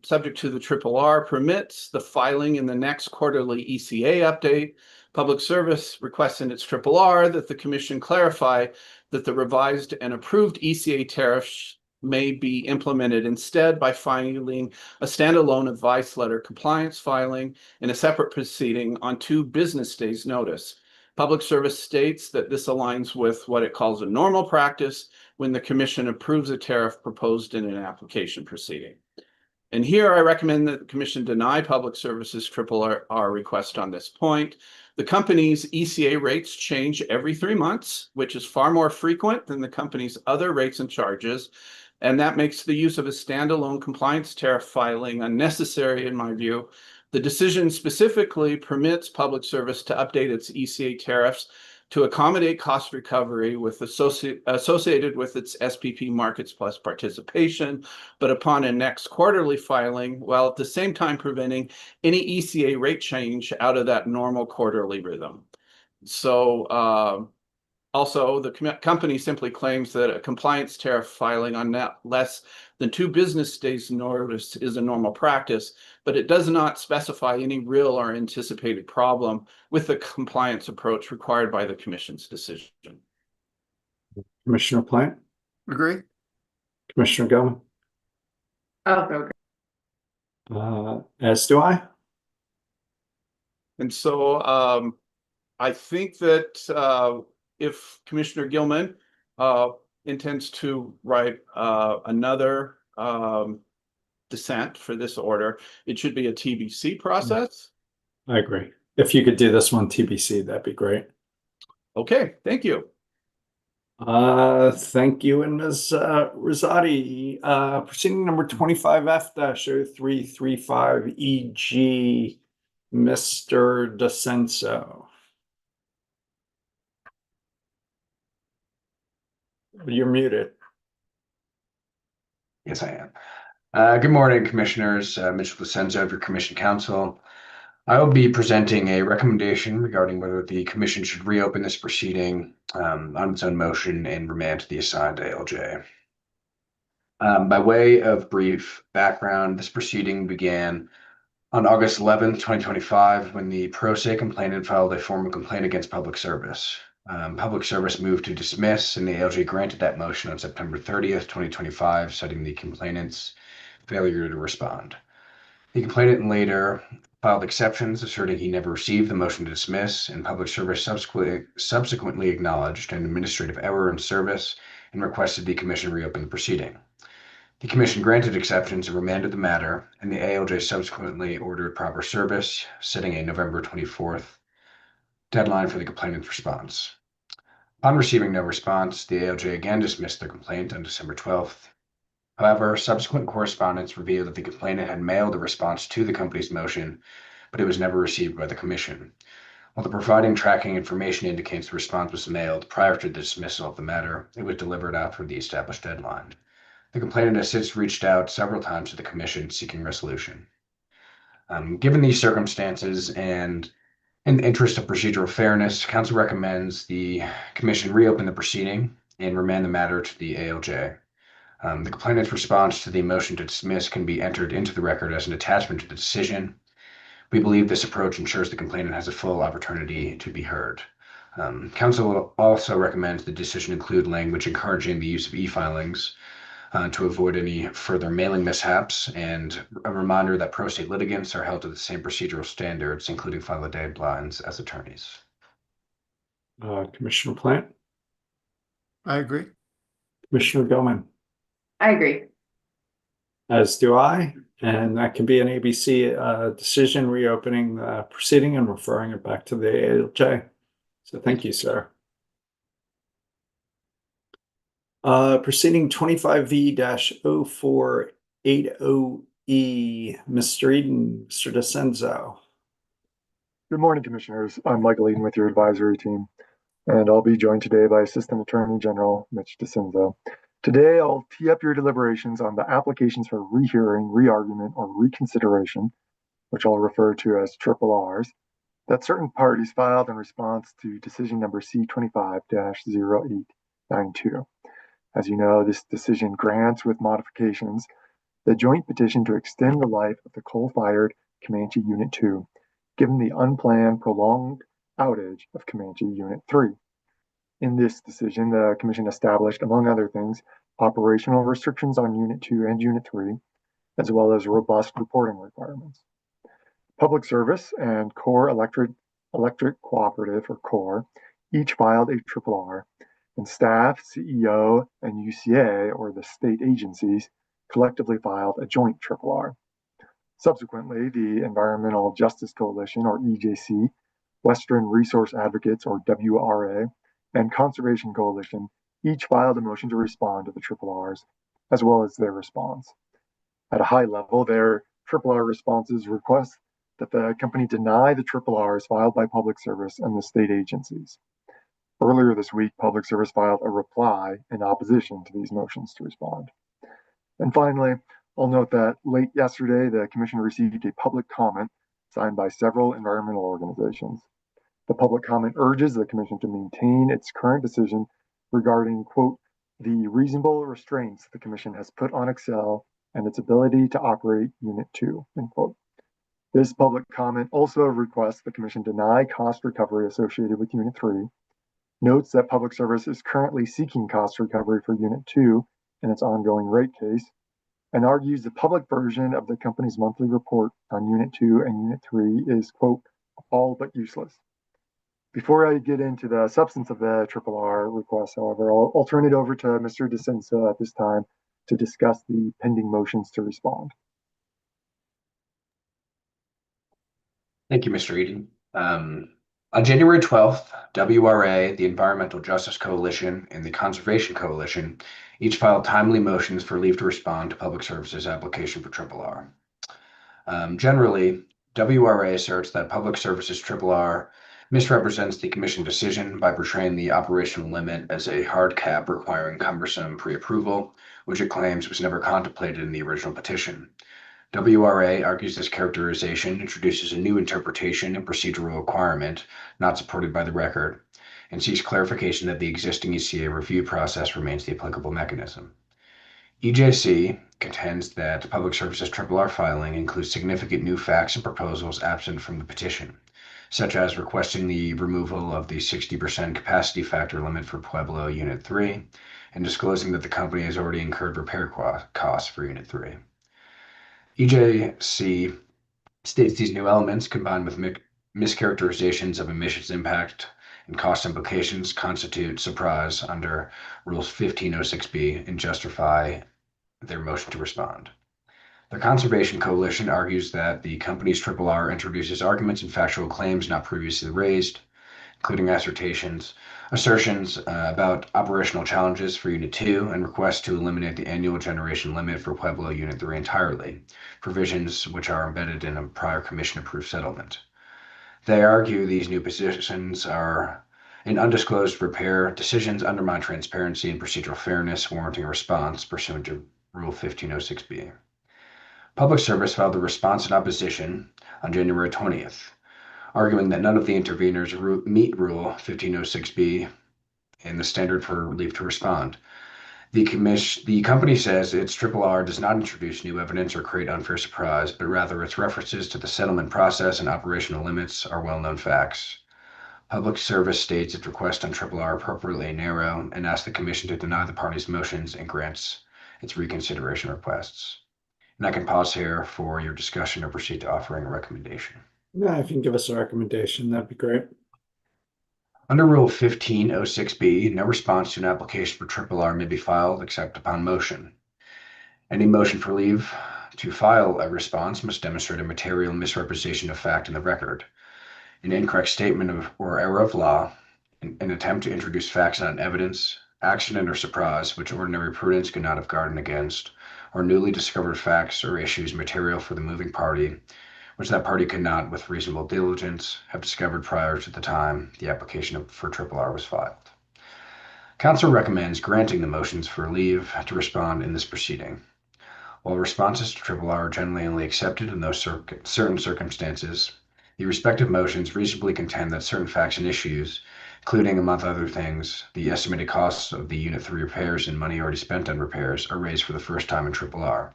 subject to the RRR, permits the filing in the next quarterly ECA update, Public Service requests in its RRR that the Commission clarify that the revised and approved ECA tariffs may be implemented instead by filing a standalone advice letter compliance filing in a separate proceeding on 2 business days' notice. Public Service states that this aligns with what it calls a normal practice when the Commission approves a tariff proposed in an application proceeding. And here I recommend that the Commission deny Public Service's RRR request on this point. The company's ECA rates change every 3 months, which is far more frequent than the company's other rates and charges. And that makes the use of a standalone compliance tariff filing unnecessary, in my view. The decision specifically permits Public Service to update its ECA tariffs to accommodate cost recovery with associated with its SPP Markets Plus participation, but upon a next quarterly filing, while at the same time preventing any ECA rate change out of that normal quarterly rhythm. So also, the company simply claims that a compliance tariff filing on not less than 2 business days' notice is a normal practice, but it does not specify any real or anticipated problem with the compliance approach required by the Commission's decision. Commissioner Plant, Agree. Commissioner Gilman, Also agree. as do I. And so I think that if Commissioner Gilman intends to write another dissent for this order, it should be a TBC process. I agree. If you could do this one TBC, that'd be great. Okay, thank you. Thank you, and Ms. Rosati. Proceeding number 25F-0335 EG, Mr. DeCenso. You're muted. Yes, I am. Good morning, Commissioners. Mitchell DeCenzo of your Commission Council. I will be presenting a recommendation regarding whether the Commission should reopen this proceeding on its own motion and remand to the assigned ALJ. By way of brief background, this proceeding began on August 11th, 2025, when the pro se complainant filed a formal complaint against Public Service. Public Service moved to dismiss, and the ALJ granted that motion on September 30th, 2025, citing the complainant's failure to respond. The complainant later filed exceptions, asserting he never received the motion to dismiss, and Public Service subsequently acknowledged an administrative error in service and requested the Commission reopen the proceeding. The Commission granted exceptions and remanded the matter, and the ALJ subsequently ordered proper service, setting a November 24th deadline for the complainant's response. Upon receiving no response, the ALJ again dismissed the complaint on December 12th. However, subsequent correspondence revealed that the complainant had mailed a response to the company's motion, but it was never received by the Commission. While the providing tracking information indicates the response was mailed prior to the dismissal of the matter, it was delivered after the established deadline. The complainant has since reached out several times to the Commission seeking resolution. Given these circumstances and in the interest of procedural fairness, Council recommends the Commission reopen the proceeding and remand the matter to the ALJ. The complainant's response to the motion to dismiss can be entered into the record as an attachment to the decision. We believe this approach ensures the complainant has a full opportunity to be heard. Council also recommends the decision include language encouraging the use of e-filings to avoid any further mailing mishaps, and a reminder that pro se litigants are held to the same procedural standards, including filing deadlines, as attorneys. Commissioner Plant, I agree. Commissioner Gilman, I agree. as do I, and that can be an ABC decision reopening the proceeding and referring it back to the ALJ. So thank you, sir. Proceeding 25V-0480E, Mr. Eden, Mr. DeCenzo. Good morning, Commissioners. I'm Michael Eden with your advisory team, and I'll be joined today by Assistant Attorney General Mitch DeCenzo. Today, I'll tee up your deliberations on the applications for rehearing, re-argument, or reconsideration, which I'll refer to as triple Rs, that certain parties filed in response to decision number C25-0892. As you know, this decision grants, with modifications, the joint petition to extend the life of the coal-fired Comanche Unit 2, given the unplanned prolonged outage of Comanche Unit 3. In this decision, the Commission established, among other things, operational restrictions on Unit 2 and Unit 3, as well as robust reporting requirements. Public Service and Core Electric Cooperative, or CORE, each filed a triple R, and staff, CEO, and UCA, or the state agencies, collectively filed a joint triple R. Subsequently, the Environmental Justice Coalition, or EJC, Western Resource Advocates, or WRA, and Conservation Coalition each filed a motion to respond to the triple Rs, as well as their response. At a high level, their triple R responses request that the company deny the triple Rs filed by Public Service and the state agencies. Earlier this week, Public Service filed a reply in opposition to these motions to respond. And finally, I'll note that late yesterday, the Commission received a public comment signed by several environmental organizations. The public comment urges the Commission to maintain its current decision regarding, quote, the reasonable restraints the Commission has put on Excel and its ability to operate Unit 2, end quote. This public comment also requests the Commission deny cost recovery associated with Unit 3, notes that Public Service is currently seeking cost recovery for Unit 2 in its ongoing rate case, and argues the public version of the company's monthly report on Unit 2 and Unit 3 is, quote, all but useless. Before I get into the substance of the triple R request, however, I'll turn it over to Mr. DeCenzo at this time to discuss the pending motions to respond. Thank you, Mr. Eden. On January 12th, WRA, the Environmental Justice Coalition, and the Conservation Coalition each filed timely motions for leave to respond to Public Service's application for triple R. Generally, WRA asserts that Public Service's triple R misrepresents the commission decision by portraying the operational limit as a hard cap requiring cumbersome pre-approval, which it claims was never contemplated in the original petition. WRA argues this characterization introduces a new interpretation and procedural requirement not supported by the record, and seeks clarification that the existing ECA review process remains the applicable mechanism. EJC contends that Public Service's RRR filing includes significant new facts and proposals absent from the petition, such as requesting the removal of the 60% capacity factor limit for Pueblo Unit 3 and disclosing that the company has already incurred repair costs for Unit 3. EJC states these new elements, combined with mischaracterizations of emissions impact and cost implications, constitute surprise under Rules 1506B and justify their motion to respond. The Conservation Coalition argues that the company's RRR introduces arguments and factual claims not previously raised, including assertions about operational challenges for Unit 2 and requests to eliminate the annual generation limit for Pueblo Unit 3 entirely, provisions which are embedded in a prior commission-approved settlement. They argue these new positions are in undisclosed repair decisions undermine transparency and procedural fairness, warranting a response pursuant to Rule 1506B. Public Service filed a response in opposition on January 20th, arguing that none of the interveners meet Rule 1506B and the standard for leave to respond. The company says its RRR does not introduce new evidence or create unfair surprise, but rather its references to the settlement process and operational limits are well-known facts. Public Service states its request on RRR appropriately narrow and asks the Commission to deny the party's motions and grants its reconsideration requests. And I can pause here for your discussion or proceed to offering a recommendation. Yeah, if you can give us a recommendation, that'd be great. Under Rule 1506B, no response to an application for RRR may be filed except upon motion. Any motion for leave to file a response must demonstrate a material misrepresentation of fact in the record, an incorrect statement or error of law, an attempt to introduce facts not in evidence, accident or surprise which ordinary prudence could not have guarded against, or newly discovered facts or issues material for the moving party, which that party could not, with reasonable diligence, have discovered prior to the time the application for RRR was filed. Council recommends granting the motions for leave to respond in this proceeding. While responses to RRR are generally only accepted in those certain circumstances, the respective motions reasonably contend that certain facts and issues, including, among other things, the estimated costs of the Unit 3 repairs and money already spent on repairs, are raised for the first time in RRR.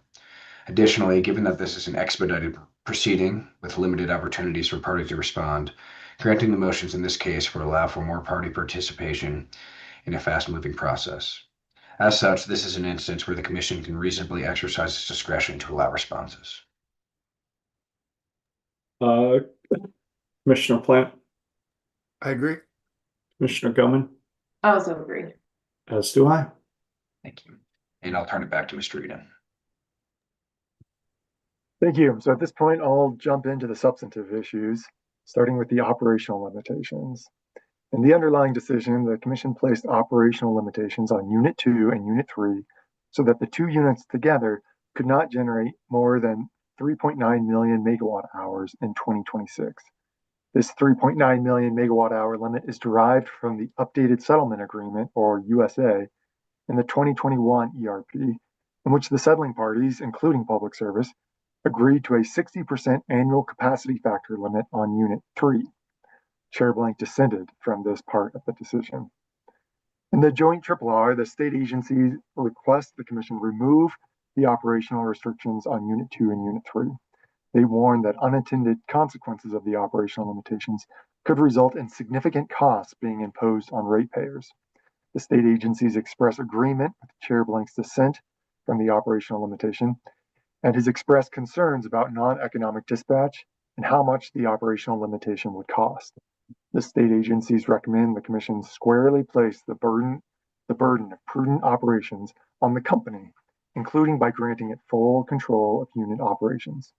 Additionally, given that this is an expedited proceeding with limited opportunities for parties to respond, granting the motions in this case will allow for more party participation in a fast-moving process. As such, this is an instance where the Commission can reasonably exercise its discretion to allow responses. Commissioner Plant, I agree. Commissioner Goman, I also agree. as do I. Thank you. And I'll turn it back to Mr. Eden. Thank you. So at this point, I'll jump into the substantive issues, starting with the operational limitations. In the underlying decision, the Commission placed operational limitations on Unit 2 and Unit 3 so that the two units together could not generate more than 3.9 million megawatt hours in 2026. This 3.9 million megawatt hour limit is derived from the updated settlement agreement, or USA, in the 2021 ERP, in which the settling parties, including Public Service, agreed to a 60% annual capacity factor limit on Unit 3. Chair Blank dissented from this part of the decision. In the joint RRR, the state agencies request the Commission remove the operational restrictions on Unit 2 and Unit 3. They warn that unintended consequences of the operational limitations could result in significant costs being imposed on ratepayers. The state agencies express agreement with Chair Blank's dissent from the operational limitation and has expressed concerns about non-economic dispatch and how much the operational limitation would cost. The state agencies recommend the Commission squarely place the burden of prudent operations on the company, including by granting it full control of unit operations.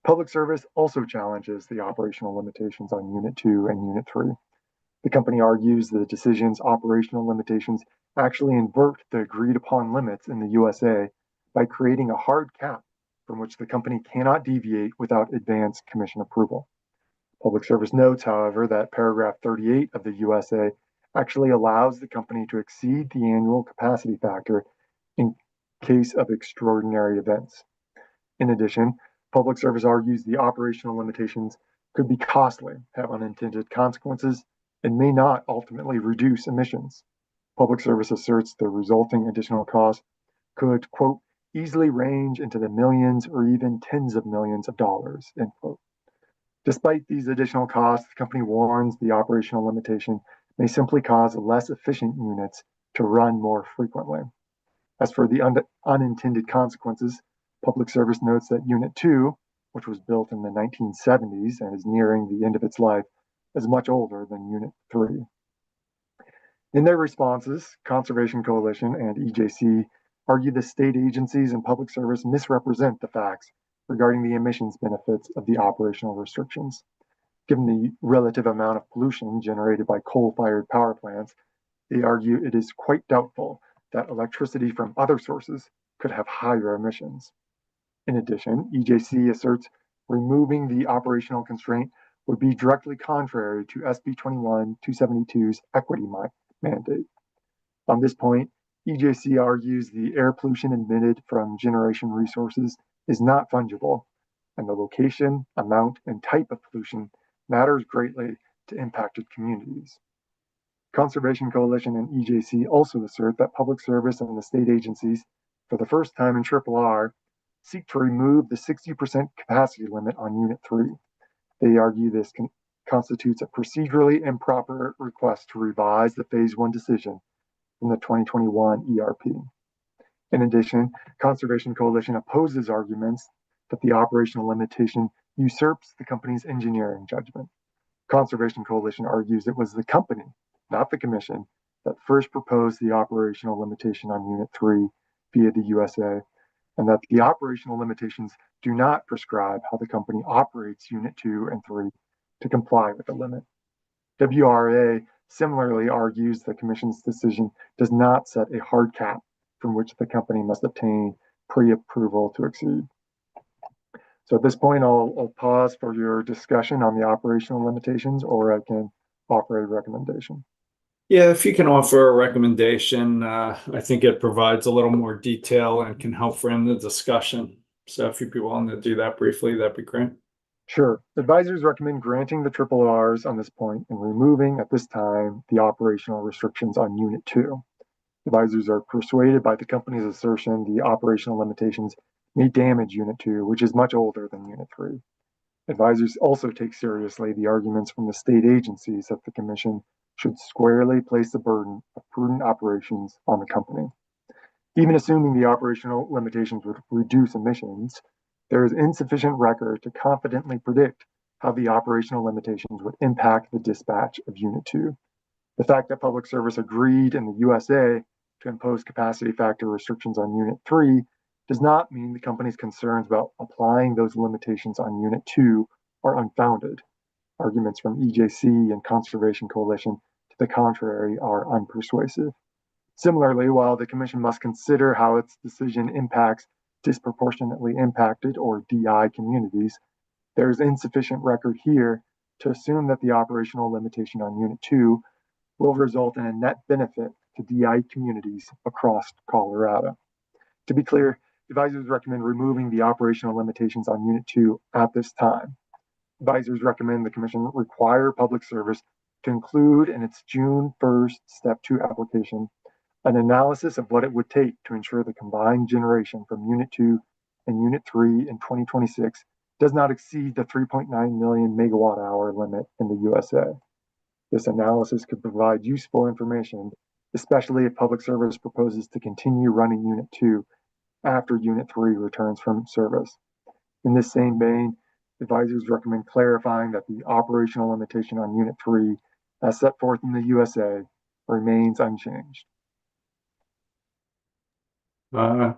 Public Service also challenges the operational limitations on Unit 2 and Unit 3. The company argues the decision's operational limitations actually invert the agreed upon limits in the USA by creating a hard cap from which the company cannot deviate without advance Commission approval. Public Service notes, however, that paragraph 38 of the USA actually allows the company to exceed the annual capacity factor in case of extraordinary events. In addition, Public Service argues the operational limitations could be costly, have unintended consequences, and may not ultimately reduce emissions. Public Service asserts the resulting additional costs could, quote, easily range into the millions or even tens of millions of dollars, end quote. Despite these additional costs, the company warns the operational limitation may simply cause less efficient units to run more frequently. As for the unintended consequences, Public Service notes that Unit 2, which was built in the 1970s and is nearing the end of its life, is much older than Unit 3. In their responses, Conservation Coalition and EJC argue the state agencies and Public Service misrepresent the facts regarding the emissions benefits of the operational restrictions. Given the relative amount of pollution generated by coal-fired power plants, they argue it is quite doubtful that electricity from other sources could have higher emissions. In addition, EJC asserts removing the operational constraint would be directly contrary to SB 21-272's equity mandate. On this point, EJC argues the air pollution emitted from generation resources is not fungible, and the location, amount, and type of pollution matters greatly to impacted communities. Conservation Coalition and EJC also assert that Public Service and the state agencies, for the first time in RRR, seek to remove the 60% capacity limit on Unit 3. They argue this constitutes a procedurally improper request to revise the Phase 1 decision from the 2021 ERP. In addition, Conservation Coalition opposes arguments that the operational limitation usurps the company's engineering judgment. Conservation Coalition argues it was the company, not the Commission, that first proposed the operational limitation on Unit 3 via the USA, and that the operational limitations do not prescribe how the company operates Unit 2 and 3 to comply with the limit. WRA similarly argues the Commission's decision does not set a hard cap from which the company must obtain pre-approval to exceed. So at this point, I'll pause for your discussion on the operational limitations, or I can offer a recommendation. Yeah, if you can offer a recommendation, I think it provides a little more detail and can help frame the discussion. So if you'd be willing to do that briefly, that'd be great. Sure. Advisors recommend granting the RRRs on this point and removing at this time the operational restrictions on Unit 2. Advisors are persuaded by the company's assertion the operational limitations may damage Unit 2, which is much older than Unit 3. Advisors also take seriously the arguments from the state agencies that the Commission should squarely place the burden of prudent operations on the company. Even assuming the operational limitations would reduce emissions, there is insufficient record to confidently predict how the operational limitations would impact the dispatch of Unit 2. The fact that Public Service agreed in the USA to impose capacity factor restrictions on Unit 3 does not mean the company's concerns about applying those limitations on Unit 2 are unfounded. Arguments from EJC and Conservation Coalition to the contrary are unpersuasive. Similarly, while the Commission must consider how its decision impacts disproportionately impacted or DI communities, there is insufficient record here to assume that the operational limitation on Unit 2 will result in a net benefit to DI communities across Colorado. To be clear, advisors recommend removing the operational limitations on Unit 2 at this time. Advisors recommend the Commission require Public Service to include in its June 1st Step 2 application an analysis of what it would take to ensure the combined generation from Unit 2 and Unit 3 in 2026 does not exceed the 3.9 million megawatt hour limit in the USA. This analysis could provide useful information, especially if Public Service proposes to continue running Unit 2 after Unit 3 returns from service. In this same vein, advisors recommend clarifying that the operational limitation on Unit 3, as set forth in the USA, remains unchanged.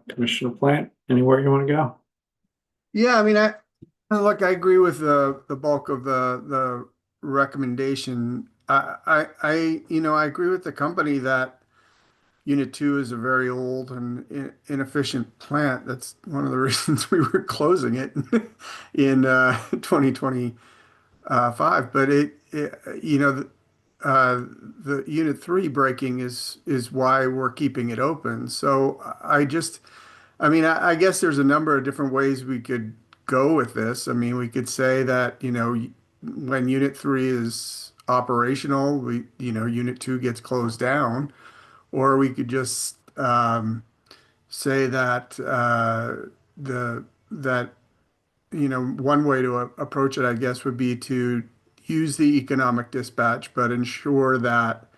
Commissioner Plant, anywhere you want to go? Yeah, I mean, I agree with the bulk of the recommendation. I agree with the company that Unit 2 is a very old and inefficient plant. That's one of the reasons we were closing it in 2021. 5. But the unit 3 breaking is why we're keeping it open. So I guess there's a number of different ways we could go with this. I mean, we could say that, when unit 3 is operational, unit 2 gets closed down, or we could just say that that one way to approach it, I guess, would be to use the economic dispatch, but ensure that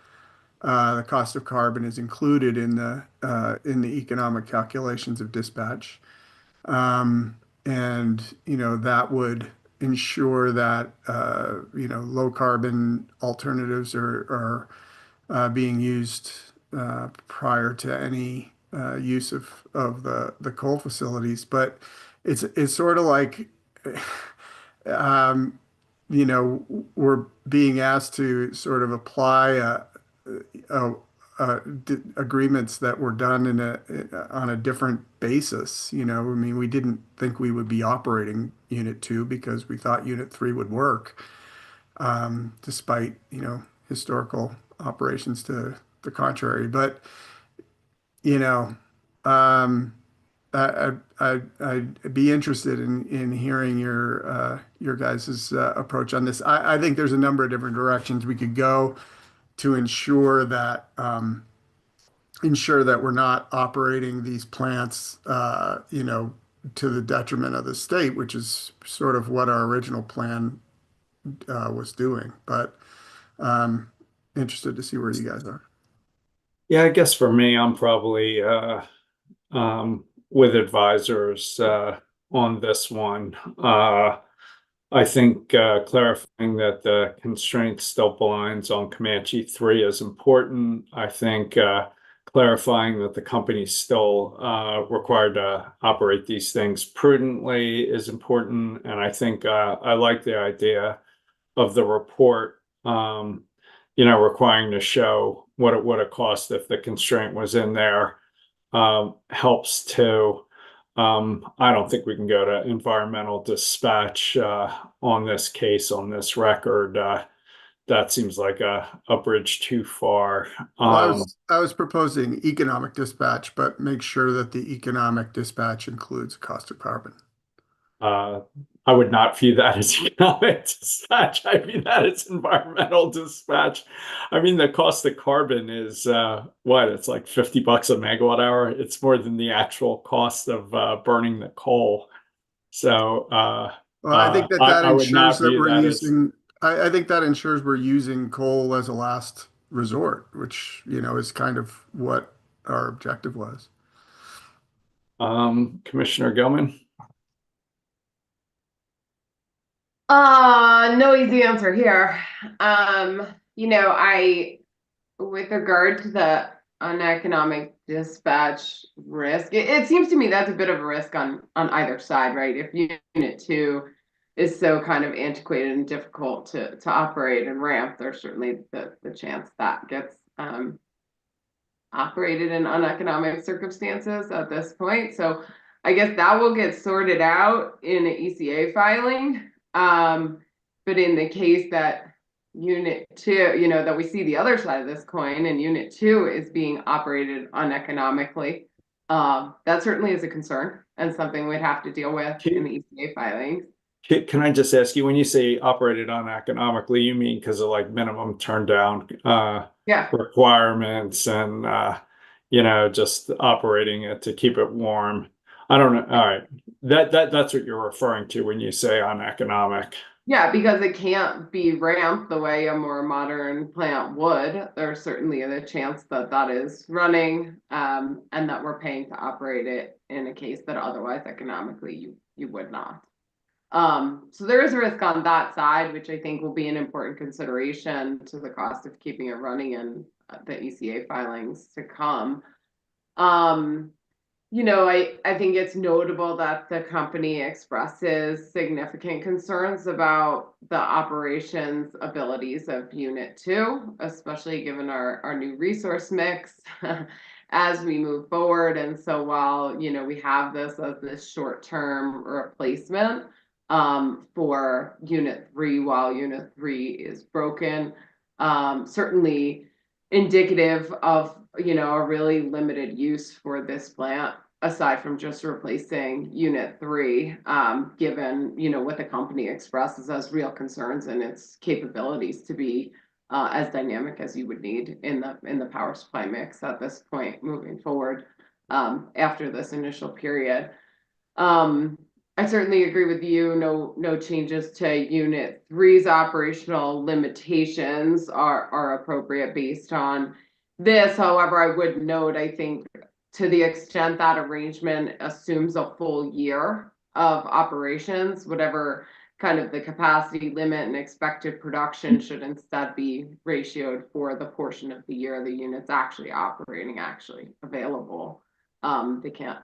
the cost of carbon is included in the economic calculations of dispatch. And that would ensure that low carbon alternatives are being used prior to any use of the coal facilities. But it's sort of like we're being asked to sort of apply agreements that were done on a different basis. I mean, we didn't think we would be operating Unit 2 because we thought Unit 3 would work, despite historical operations to the contrary. But um, I'd be interested in hearing your guys' approach on this. I think there's a number of different directions we could go to ensure that we're not operating these plants, to the detriment of the state, which is sort of what our original plan was doing. But interested to see where you guys are. Yeah, I guess for me, I'm probably with advisors on this one. I think clarifying that the constraint still blinds on Comanche 3 is important. I think clarifying that the company's still required to operate these things prudently is important. And I think I like the idea of the report, requiring to show what it would have cost if the constraint was in there. Helps too. I don't think we can go to environmental dispatch on this case, on this record. That seems like a bridge too far. Well, I was proposing economic dispatch, but make sure that the economic dispatch includes cost of carbon. I would not view that as economic dispatch. I view that as environmental dispatch. I mean, the cost of carbon is what? It's like $50 a megawatt hour. It's more than the actual cost of burning the coal. So well, I think that I would ensures not that view we're that using. I think that ensures we're using coal as a last resort, which is kind of what our objective was. Commissioner Gilman. No easy answer here. With regard to the uneconomic dispatch risk, it seems to me that's a bit of a risk on either side, right? If Unit 2 is so kind of antiquated and difficult to operate and ramp, there's certainly the chance that gets operated in uneconomic circumstances at this point. So I guess that will get sorted out in an ECA filing. But in the case that Unit 2, that we see the other side of this coin and Unit 2 is being operated uneconomically, that certainly is a concern and something we'd have to deal with in the ECA filings. Can I just ask you, when you say operated uneconomically, you mean because of like minimum turn down requirements and just operating it to keep it warm? I don't know. All right. That's what you're referring to when you say uneconomic. Yeah, because it can't be ramped the way a more modern plant would. There's certainly a chance that that is running, and that we're paying to operate it in a case that otherwise economically you would not. So there is a risk on that side, which I think will be an important consideration to the cost of keeping it running in the ECA filings to come. I think it's notable that the company expresses significant concerns about the operations abilities of Unit 2, especially given our new resource mix as we move forward. And so while, we have this as this short-term replacement, for Unit 3 while Unit 3 is broken. Certainly indicative of, a really limited use for this plant, aside from just replacing Unit 3, given, what the company expresses as real concerns and its capabilities to be as dynamic as you would need in the power supply mix at this point moving forward, after this initial period. I certainly agree with you. No changes to Unit 3's operational limitations are appropriate based on this. However, I would note, I think, to the extent that arrangement assumes a full year of operations, whatever kind of the capacity limit and expected production should instead be ratioed for the portion of the year the unit's actually operating, actually available. They can't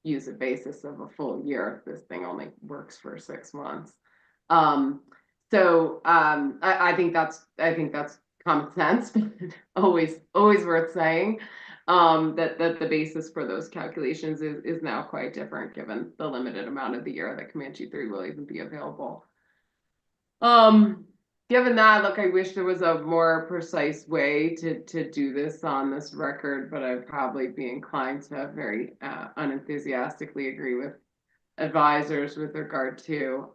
use a basis of a full year if this thing only works for 6 months. I think that's common sense, but always worth saying that the basis for those calculations is now quite different given the limited amount of the year that Comanche 3 will even be available. Given that, look, I wish there was a more precise way to do this on this record, but I'd probably be inclined to very unenthusiastically agree with advisors with regard to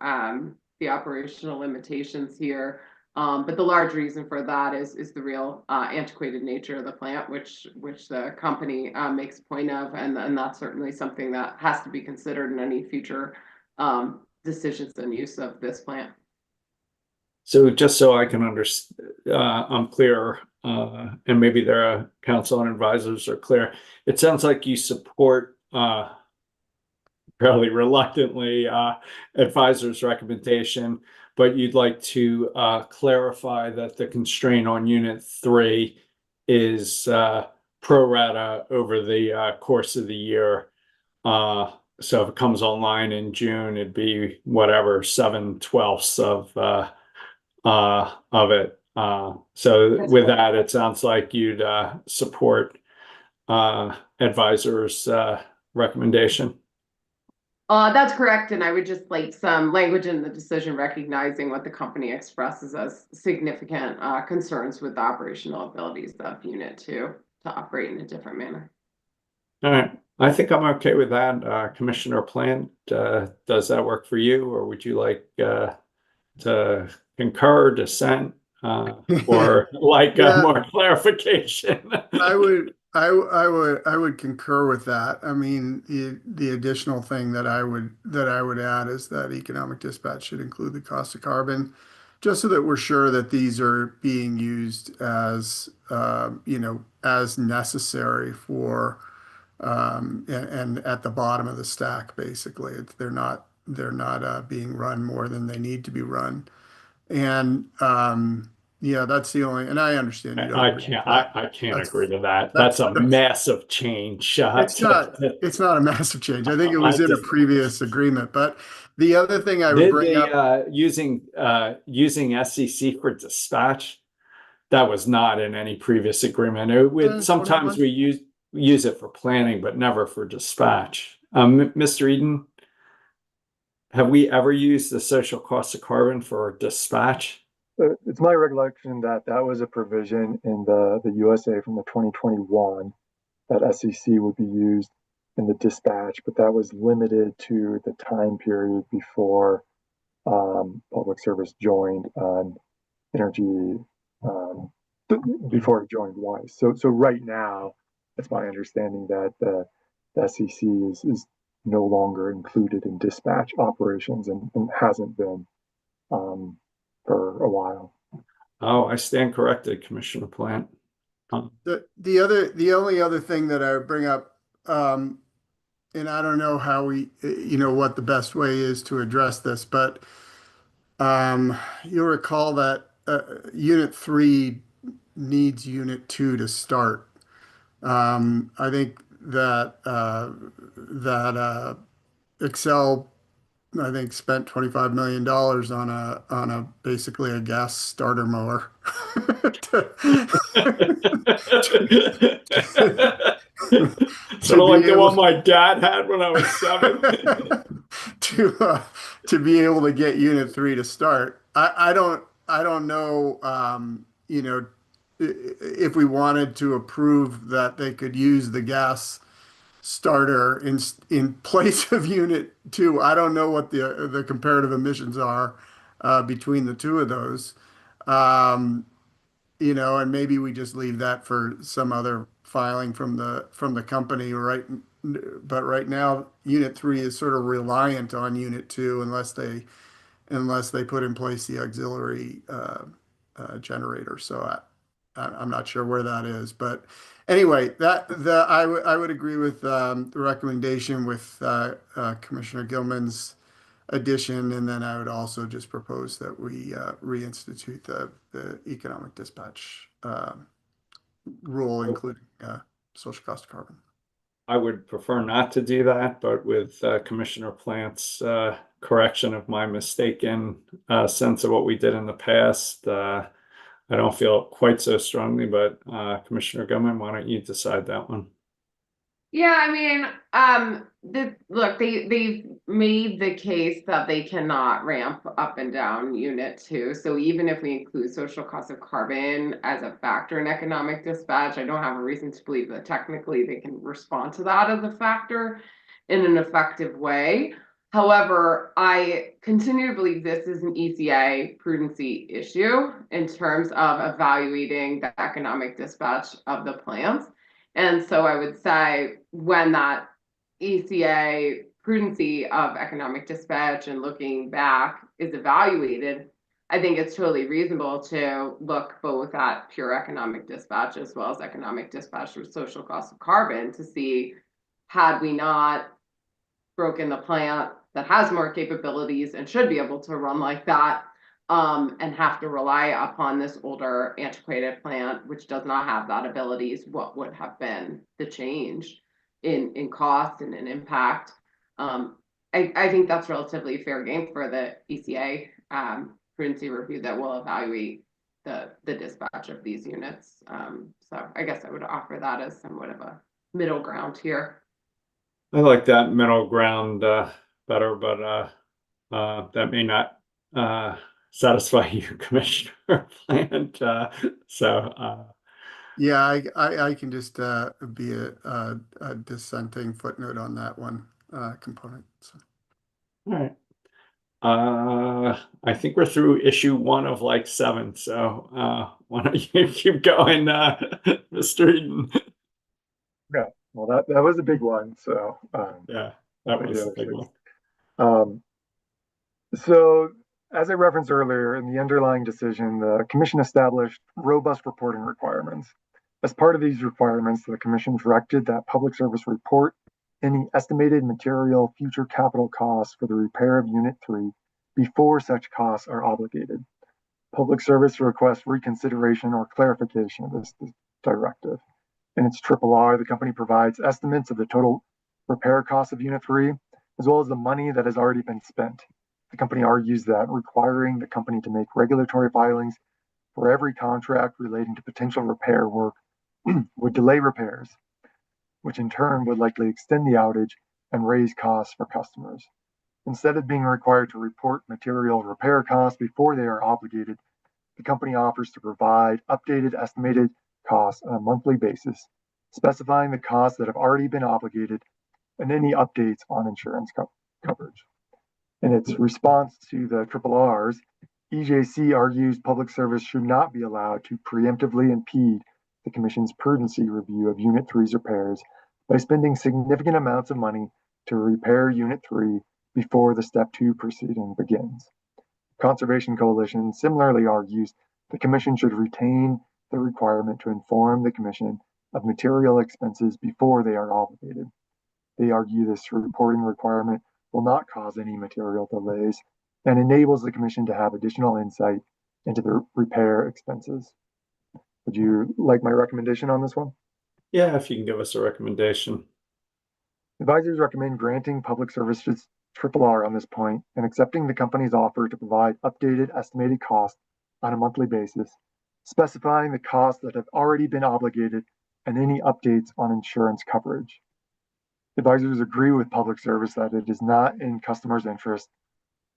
the operational limitations here. But the large reason for that is the real antiquated nature of the plant, which the company makes a point of, and that's certainly something that has to be considered in any future decisions and use of this plant. So just so I can understand, I'm clear, and maybe their council and advisors are clear. It sounds like you support fairly reluctantly advisors' recommendation, but you'd like to clarify that the constraint on Unit 3 is pro rata over the course of the year. So if it comes online in June, it'd be whatever 7/12 of it. So with that, it sounds like you'd support advisors' recommendation. That's correct, and I would just like some language in the decision recognizing what the company expresses as significant concerns with the operational abilities of Unit 2 to operate in a different manner. All right, I think I'm okay with that. Commissioner Plant, does that work for you, or would you like to concur, dissent, or like more clarification? I would concur with that. I mean, the additional thing that I would add is that economic dispatch should include the cost of carbon, just so that we're sure that these are being used as as necessary for and at the bottom of the stack. Basically, they're not being run more than they need to be run. And that's the only, and I understand you don't agree with that. I can't agree to that. That's a massive change. It's not a massive change. I think it was in a previous agreement. But the other thing I would bring up, using SCC for dispatch, that was not in any previous agreement. Sometimes we use it for planning, but never for dispatch. Mr. Eden, have we ever used the social cost of carbon for dispatch? It's my recollection that was a provision in the USA from the 2021 that SCC would be used in the dispatch, but that was limited to the time period before public service joined on energy, before it joined WISE. So right now, it's my understanding that the SCC is no longer included in dispatch operations and hasn't been for a while. Oh, I stand corrected, Commissioner Plant. The only other thing that I would bring up, and I don't know how what the best way is to address this, but you'll recall that Unit 3 needs Unit 2 to start. I think that Excel, I think, spent $25 million on a basically a gas starter mower. Sort of like the one my dad had when I was 7. to be able to get Unit 3 to start. I don't know, if we wanted to approve that they could use the gas starter in place of Unit 2. I don't know what the comparative emissions are between the two of those. Um, and maybe we just leave that for some other filing from the company, right? But right now, Unit 3 is sort of reliant on Unit 2 unless they put in place the auxiliary generator. So I'm not sure where that is, but anyway, I would agree with the recommendation with Commissioner Gilman's addition, and then I would also just propose that we reinstitute the economic dispatch rule, including social cost of carbon. I would prefer not to do that, but with Commissioner Plant's correction of my mistaken sense of what we did in the past, I don't feel quite so strongly, but Commissioner Gilman, why don't you decide that one? Yeah, I mean, look, they've made the case that they cannot ramp up and down Unit 2. So even if we include social cost of carbon as a factor in economic dispatch, I don't have a reason to believe that technically they can respond to that as a factor in an effective way. However, I continue to believe this is an ECA prudency issue in terms of evaluating the economic dispatch of the plants. And so I would say when that ECA prudency of economic dispatch and looking back is evaluated, I think it's totally reasonable to look both at pure economic dispatch as well as economic dispatch with social cost of carbon to see, had we not broken the plant that has more capabilities and should be able to run like that, and have to rely upon this older antiquated plant, which does not have that abilities, what would have been the change in cost and in impact. I think that's relatively fair game for the ECA prudency review that will evaluate the dispatch of these units. So I guess I would offer that as somewhat of a middle ground here. I like that middle ground better, but that may not satisfy you, Commissioner Plant. Yeah, I can just be a dissenting footnote on that one component. So. All right. I think we're through issue 1 of like 7. So why don't you keep going, Mr. Eden? Yeah, well, that was a big one. So Yeah, that like was the the other big 6. one. So as I referenced earlier in the underlying decision, the Commission established robust reporting requirements. As part of these requirements, the Commission directed that Public Service report any estimated material future capital costs for the repair of Unit 3 before such costs are obligated. Public Service requests reconsideration or clarification of this directive. In its RRR, the company provides estimates of the total repair costs of Unit 3, as well as the money that has already been spent. The company argues that requiring the company to make regulatory filings for every contract relating to potential repair work would delay repairs, which in turn would likely extend the outage and raise costs for customers. Instead of being required to report material repair costs before they are obligated, the company offers to provide updated estimated costs on a monthly basis, specifying the costs that have already been obligated and any updates on insurance coverage. In its response to the RRRs, EJC argues Public Service should not be allowed to preemptively impede the Commission's prudency review of Unit 3's repairs by spending significant amounts of money to repair Unit 3 before the Step 2 proceeding begins. Conservation Coalition similarly argues the Commission should retain the requirement to inform the Commission of material expenses before they are obligated. They argue this reporting requirement will not cause any material delays and enables the Commission to have additional insight into the repair expenses. Would you like my recommendation on this one? Yeah, if you can give us a recommendation. Advisors recommend granting Public Service's RRR on this point and accepting the company's offer to provide updated estimated costs on a monthly basis, specifying the costs that have already been obligated and any updates on insurance coverage. Advisors agree with Public Service that it is not in customers' interest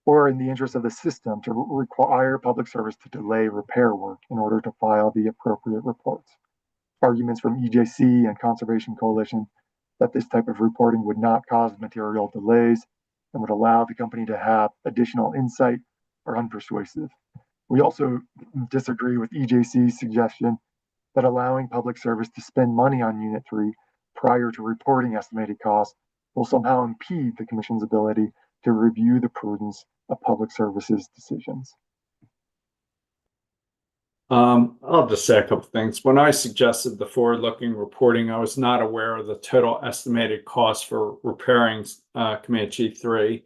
or in the interest of the system to require Public Service to delay repair work in order to file the appropriate reports. Arguments from EJC and Conservation Coalition that this type of reporting would not cause material delays and would allow the company to have additional insight are unpersuasive. We also disagree with EJC's suggestion that allowing Public Service to spend money on Unit 3 prior to reporting estimated costs will somehow impede the Commission's ability to review the prudence of Public Service's decisions. I'll just say a couple things. When I suggested the forward-looking reporting, I was not aware of the total estimated cost for repairing Comanche 3,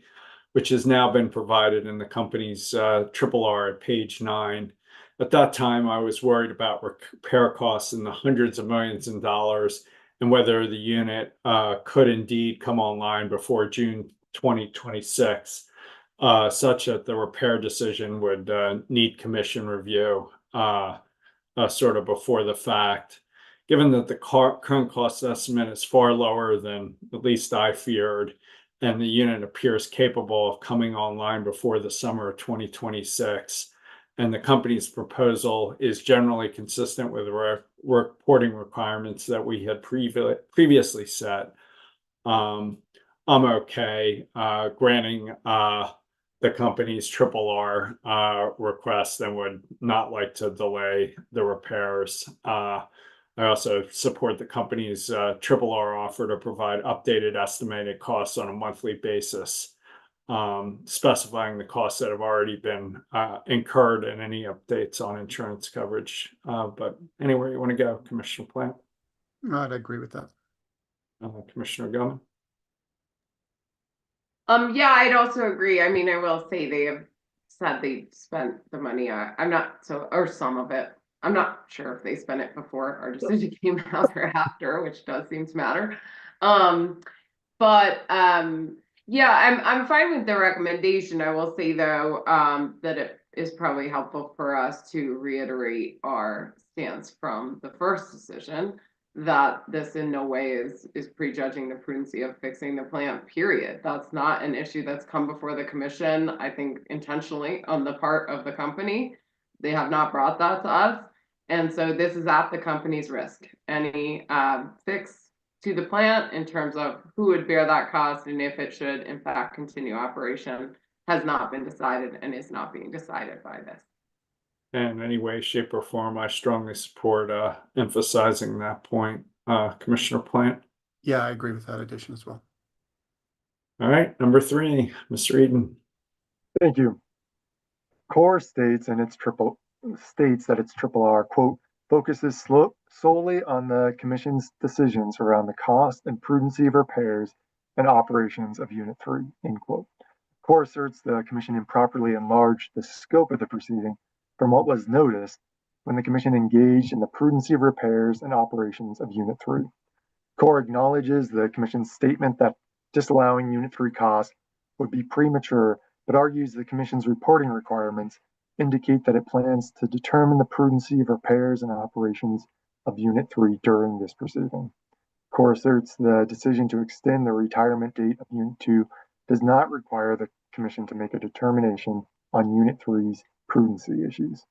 which has now been provided in the company's RRR at page 9. At that time, I was worried about repair costs in the hundreds of millions of dollars and whether the unit could indeed come online before June 2026, such that the repair decision would need commission review sort of before the fact. Given that the current cost estimate is far lower than at least I feared, and the unit appears capable of coming online before the summer of 2026, and the company's proposal is generally consistent with the reporting requirements that we had previously set, I'm okay granting the company's RRR request and would not like to delay the repairs. I also support the company's RRR offer to provide updated estimated costs on a monthly basis, specifying the costs that have already been incurred and any updates on insurance coverage. But anywhere you want to go, Commissioner Plant? I'd agree with that. Commissioner Gilman? Yeah, I'd also agree. I mean, I will say they have said they spent the money. I'm not so, or some of it. I'm not sure if they spent it before our decision came out or after, which does seem to matter. Yeah, I'm fine with the recommendation. I will say though, that it is probably helpful for us to reiterate our stance from the first decision, that this in no way is prejudging the prudency of fixing the plant, period. That's not an issue that's come before the commission, I think intentionally on the part of the company. They have not brought that to us. And so this is at the company's risk. Any fix to the plant in terms of who would bear that cost and if it should in fact continue operation has not been decided and is not being decided by this. In any way, shape, or form, I strongly support emphasizing that point. Commissioner Plant? Yeah, I agree with that addition as well. All right, number 3, Mr. Eden. Thank you. Core states that its RRR, quote, focuses solely on the Commission's decisions around the cost and prudency of repairs and operations of Unit 3, end quote. Core asserts the Commission improperly enlarged the scope of the proceeding from what was noticed when the Commission engaged in the prudency of repairs and operations of Unit 3. Core acknowledges the Commission's statement that disallowing Unit 3 costs would be premature, but argues the Commission's reporting requirements indicate that it plans to determine the prudency of repairs and operations of Unit 3 during this proceeding. Core asserts the decision to extend the retirement date of Unit 2 does not require the Commission to make a determination on Unit 3's prudency issues.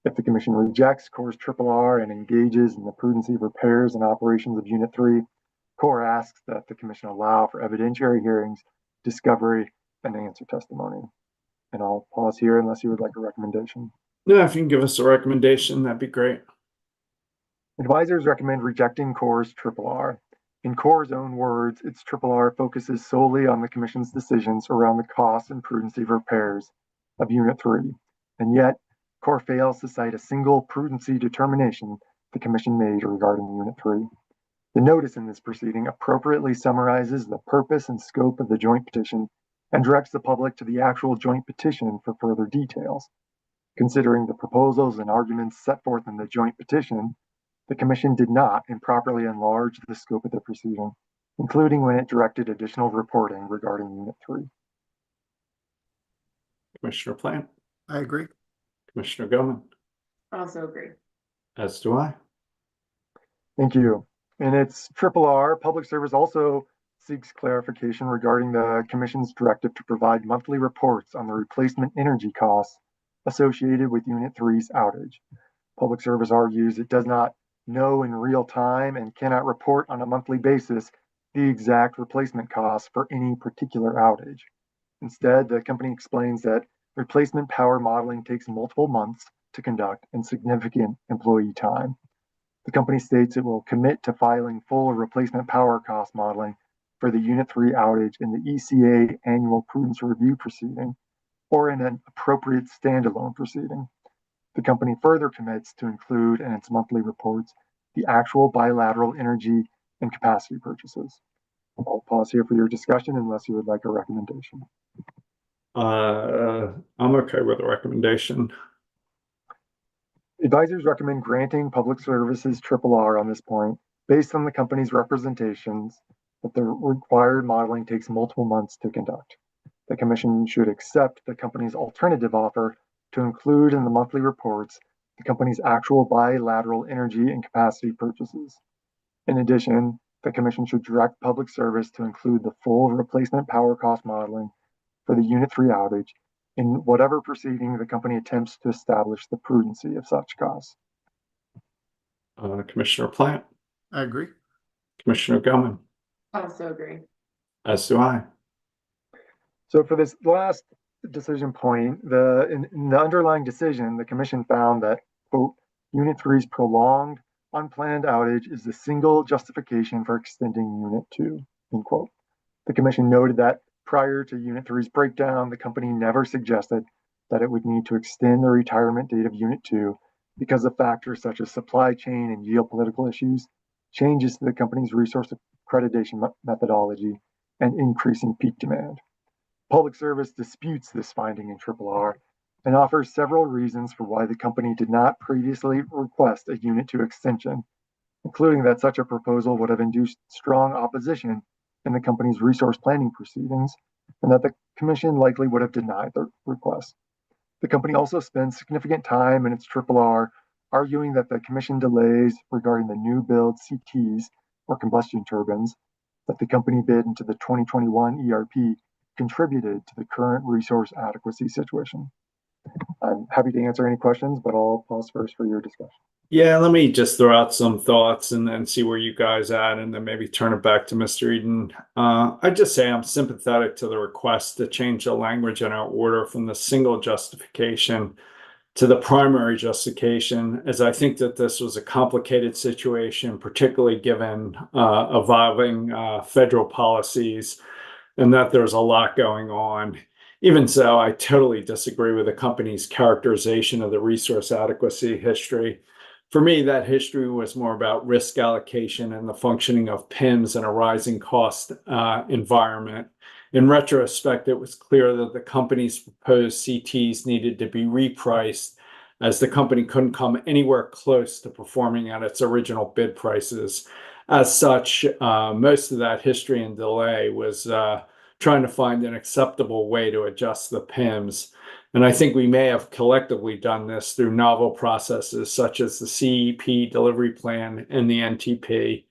If the Commission rejects Core's RRR and engages in the prudency of repairs and operations of Unit 3, Core asks that the Commission allow for evidentiary hearings, discovery, and answer testimony. And I'll pause here unless you would like a recommendation. No, if you can give us a recommendation, that'd be great. Advisors recommend rejecting Core's RRR. In Core's own words, its RRR focuses solely on the Commission's decisions around the cost and prudency of repairs of Unit 3, and yet Core fails to cite a single prudency determination the Commission made regarding Unit 3. The notice in this proceeding appropriately summarizes the purpose and scope of the joint petition and directs the public to the actual joint petition for further details. Considering the proposals and arguments set forth in the joint petition, the Commission did not improperly enlarge the scope of the proceeding, including when it directed additional reporting regarding Unit 3. Commissioner Plant? I agree. Commissioner Gilman? Also agree. As do I. Thank you. In its RRR, Public Service also seeks clarification regarding the Commission's directive to provide monthly reports on the replacement energy costs associated with Unit 3's outage. Public Service argues it does not know in real time and cannot report on a monthly basis the exact replacement costs for any particular outage. Instead, the company explains that replacement power modeling takes multiple months to conduct and significant employee time. The company states it will commit to filing full replacement power cost modeling for the Unit 3 outage in the ECA annual prudence review proceeding or in an appropriate standalone proceeding. The company further commits to include in its monthly reports the actual bilateral energy and capacity purchases. I'll pause here for your discussion unless you would like a recommendation. I'm okay with the recommendation. Advisors recommend granting Public Services RRR on this point based on the company's representations that the required modeling takes multiple months to conduct. The Commission should accept the company's alternative offer to include in the monthly reports the company's actual bilateral energy and capacity purchases. In addition, the Commission should direct Public Service to include the full replacement power cost modeling for the Unit 3 outage in whatever proceeding the company attempts to establish the prudency of such costs. Commissioner Plant, I agree. Commissioner Gilman, Also agree. as do I. So for this last decision point, in the underlying decision, the Commission found that, quote, Unit 3's prolonged unplanned outage is the single justification for extending Unit 2, end quote. The Commission noted that prior to Unit 3's breakdown, the company never suggested that it would need to extend the retirement date of Unit 2 because of factors such as supply chain and geopolitical issues, changes to the company's resource accreditation methodology, and increasing peak demand. Public Service disputes this finding in RRR and offers several reasons for why the company did not previously request a Unit 2 extension, including that such a proposal would have induced strong opposition in the company's resource planning proceedings, and that the Commission likely would have denied the request. The company also spends significant time in its RRR arguing that the Commission delays regarding the new build CTs, or combustion turbines, that the company bid into the 2021 ERP contributed to the current resource adequacy situation. I'm happy to answer any questions, but I'll pause first for your discussion. Yeah, let me just throw out some thoughts and then see where you guys at, and then maybe turn it back to Mr. Eden. I'd just say I'm sympathetic to the request to change the language in our order from the single justification to the primary justification, as I think that this was a complicated situation, particularly given evolving federal policies, and that there's a lot going on. Even so, I totally disagree with the company's characterization of the resource adequacy history. For me, that history was more about risk allocation and the functioning of PIMs in a rising cost environment. In retrospect, it was clear that the company's proposed CTs needed to be repriced, as the company couldn't come anywhere close to performing at its original bid prices. As such, most of that history and delay was trying to find an acceptable way to adjust the PIMs. And I think we may have collectively done this through novel processes such as the CEP delivery plan and the NTP.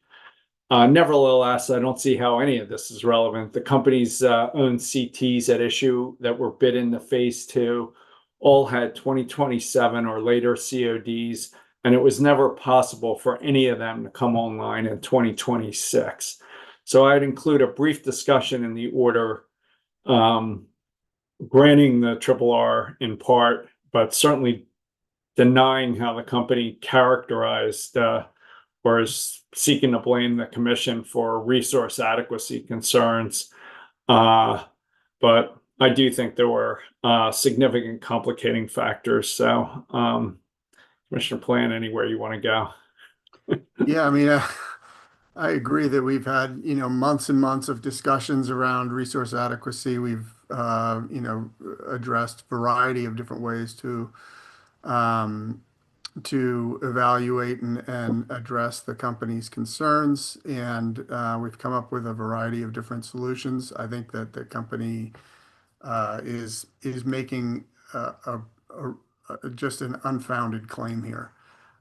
Nevertheless, I don't see how any of this is relevant. The company's own CTs at issue that were bid into phase 2 all had 2027 or later CODs, and it was never possible for any of them to come online in 2026. So I'd include a brief discussion in the order, granting the RRR in part, but certainly denying how the company characterized or is seeking to blame the Commission for resource adequacy concerns. But I do think there were significant complicating factors. So, Commissioner Plant, anywhere you want to go? Yeah, I mean, I agree that we've had, months and months of discussions around resource adequacy. We've, addressed a variety of different ways to evaluate and address the company's concerns, and we've come up with a variety of different solutions. I think that the company is making just an unfounded claim here.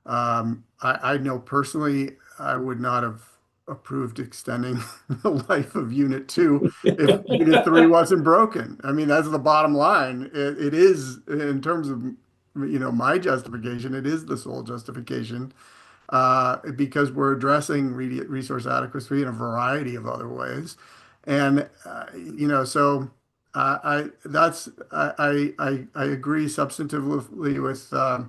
I know personally I would not have approved extending the life of Unit 2 if Unit 3 wasn't broken. I mean, that's the bottom line. It is, in terms of, my justification, it is the sole justification, because we're addressing resource adequacy in a variety of other ways. And, so I agree substantively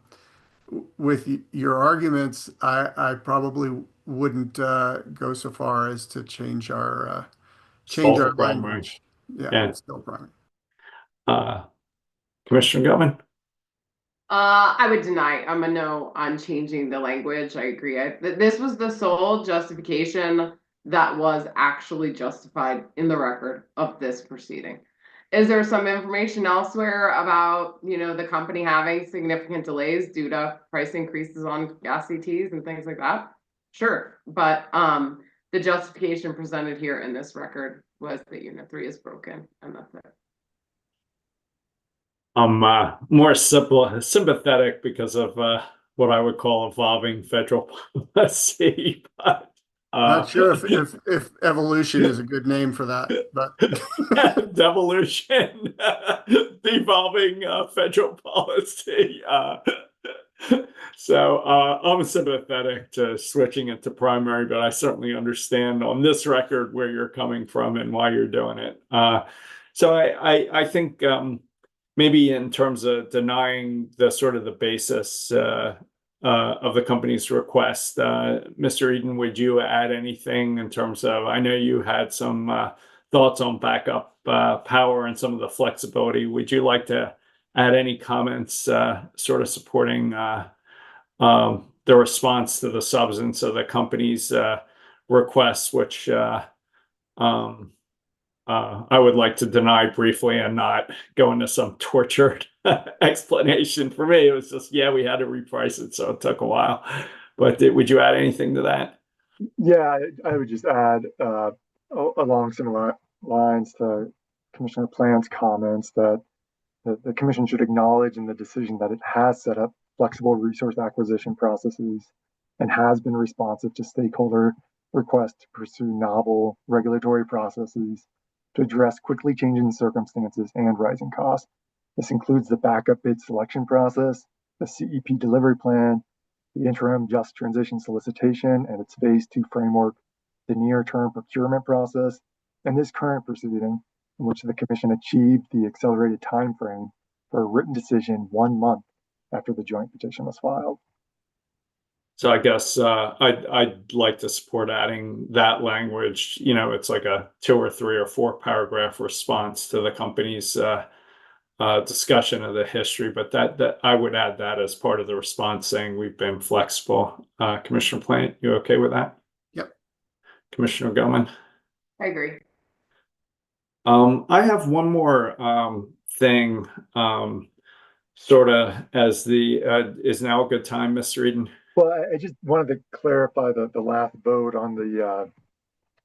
with your arguments. I probably wouldn't go so far as to change our Solve the problem, right? language. Yeah, Yeah. it's still primary. Commissioner Gutman? I would deny. I'm a no on changing the language. I agree. This was the sole justification that was actually justified in the record of this proceeding. Is there some information elsewhere about, the company having significant delays due to price increases on gas CTs and things like that? Sure. But the justification presented here in this record was that Unit 3 is broken, and that's it. I'm more sympathetic because of what I would call evolving federal policy. But, Not sure if evolution is a good name for that, but devolution, devolving federal policy. So I'm sympathetic to switching it to primary, but I certainly understand on this record where you're coming from and why you're doing it. So I think maybe in terms of denying the sort of the basis of the company's request, Mr. Eden, would you add anything in terms of, I know you had some thoughts on backup power and some of the flexibility. Would you like to add any comments sort of supporting the response to the substance of the company's requests, which I would like to deny briefly and not go into some tortured explanation. For me, it was just, yeah, we had to reprice it, so it took a while. But would you add anything to that? Yeah, I would just add along similar lines to Commissioner Plant's comments that the Commission should acknowledge in the decision that it has set up flexible resource acquisition processes and has been responsive to stakeholder requests to pursue novel regulatory processes to address quickly changing circumstances and rising costs. This includes the backup bid selection process, the CEP delivery plan, the interim just transition solicitation and its phase 2 framework, the near-term procurement process, and this current proceeding in which the Commission achieved the accelerated timeframe for a written decision 1 month after the joint petition was filed. So I guess I'd like to support adding that language. It's like a 2 or 3 or 4 paragraph response to the company's discussion of the history, but that I would add that as part of the response, saying we've been flexible. Commissioner Plant, you okay with that? Yep. Commissioner Gutman? I agree. I have one more thing, sort of as is now a good time, Mr. Eden? Well, I just wanted to clarify the last vote on the,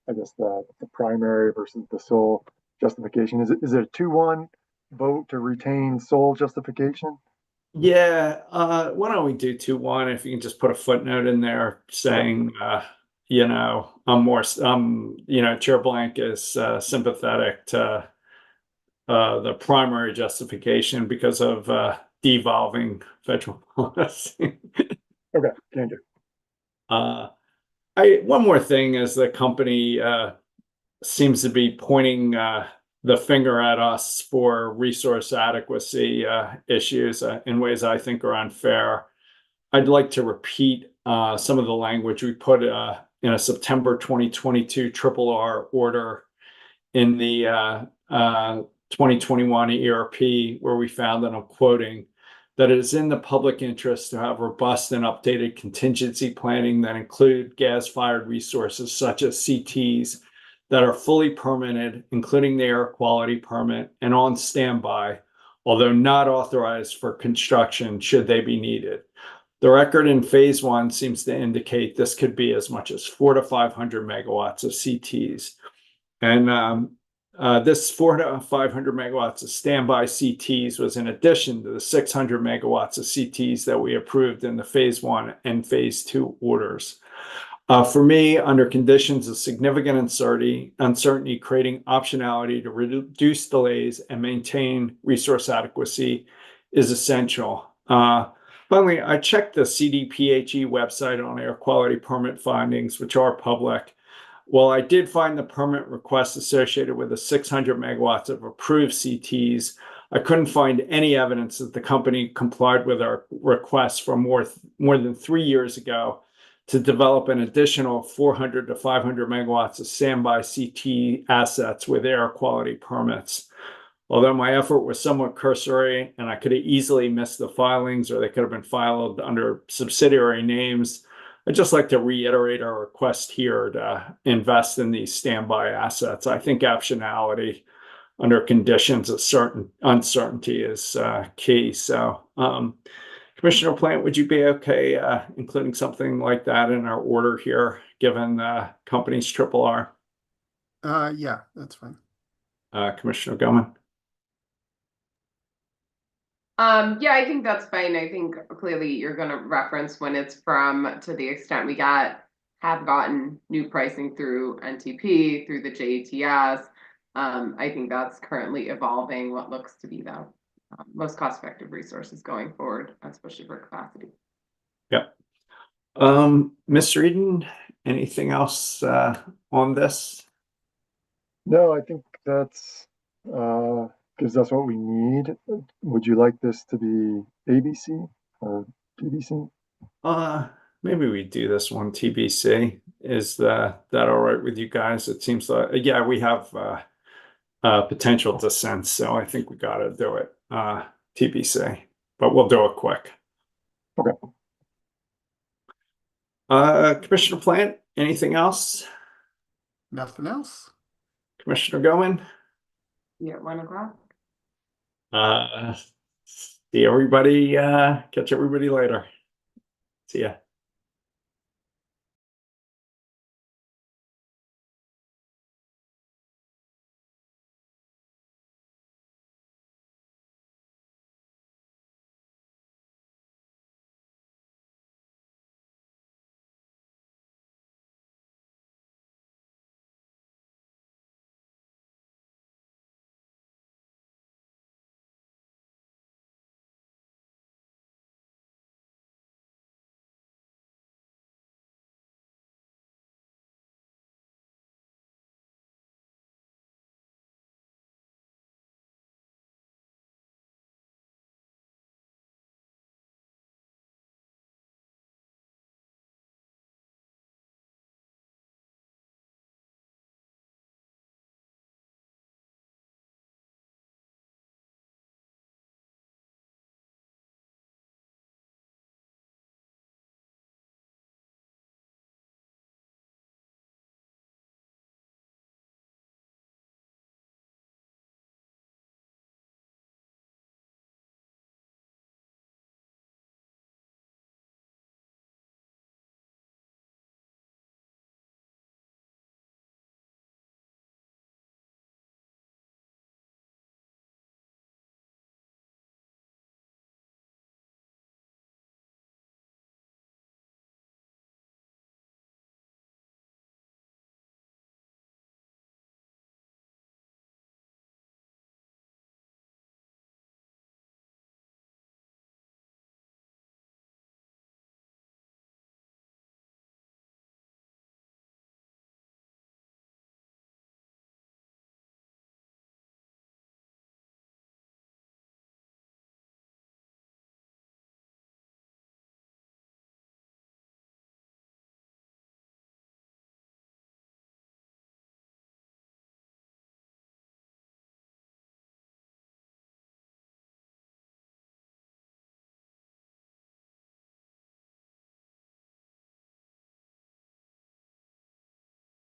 I guess the primary versus the sole justification. Is it a 2-1 vote to retain sole justification? Yeah, why don't we do 2-1? If you can just put a footnote in there saying, Chair Blank is sympathetic to the primary justification because of devolving federal policy. Okay, can do. One more thing is the company seems to be pointing the finger at us for resource adequacy issues in ways I think are unfair. I'd like to repeat some of the language we put in a September 2022 RRR order in the 2021 ERP, where we found, and I'm quoting, that it is in the public interest to have robust and updated contingency planning that include gas-fired resources such as CTs that are fully permitted, including the air quality permit, and on standby, although not authorized for construction should they be needed. The record in phase 1 seems to indicate this could be as much as 400 to 500 megawatts of CTs. And this 400 to 500 megawatts of standby CTs was in addition to the 600 megawatts of CTs that we approved in the phase 1 and phase 2 orders. For me, under conditions of significant uncertainty, creating optionality to reduce delays and maintain resource adequacy is essential. Finally, I checked the CDPHE website on air quality permit findings, which are public. While I did find the permit request associated with the 600 megawatts of approved CTs, I couldn't find any evidence that the company complied with our request from more than 3 years ago to develop an additional 400 to 500 megawatts of standby CT assets with air quality permits. Although my effort was somewhat cursory and I could have easily missed the filings or they could have been filed under subsidiary names, I'd just like to reiterate our request here to invest in these standby assets. I think optionality under conditions of certain uncertainty is key. So, Commissioner Plant, would you be okay including something like that in our order here, given the company's triple R? Yeah, that's fine. Commissioner Goman? Yeah, I think that's fine. I think clearly you're going to reference when it's from, to the extent we have gotten new pricing through NTP, through the JETS. I think that's currently evolving what looks to be the most cost-effective resources going forward, especially for capacity. Yep. Ms. Reedon, anything else on this? No, I think that's gives us what we need. Would you like this to be ABC or PBC? Maybe we do this one TBC. Is that all right with you guys? It seems like, yeah, we have potential dissent, so I think we got to do it TBC, but we'll do it quick. Okay. Commissioner Plant, anything else? Nothing else. Commissioner Goman? Yeah, 1 o'clock. See everybody, catch everybody later. See ya.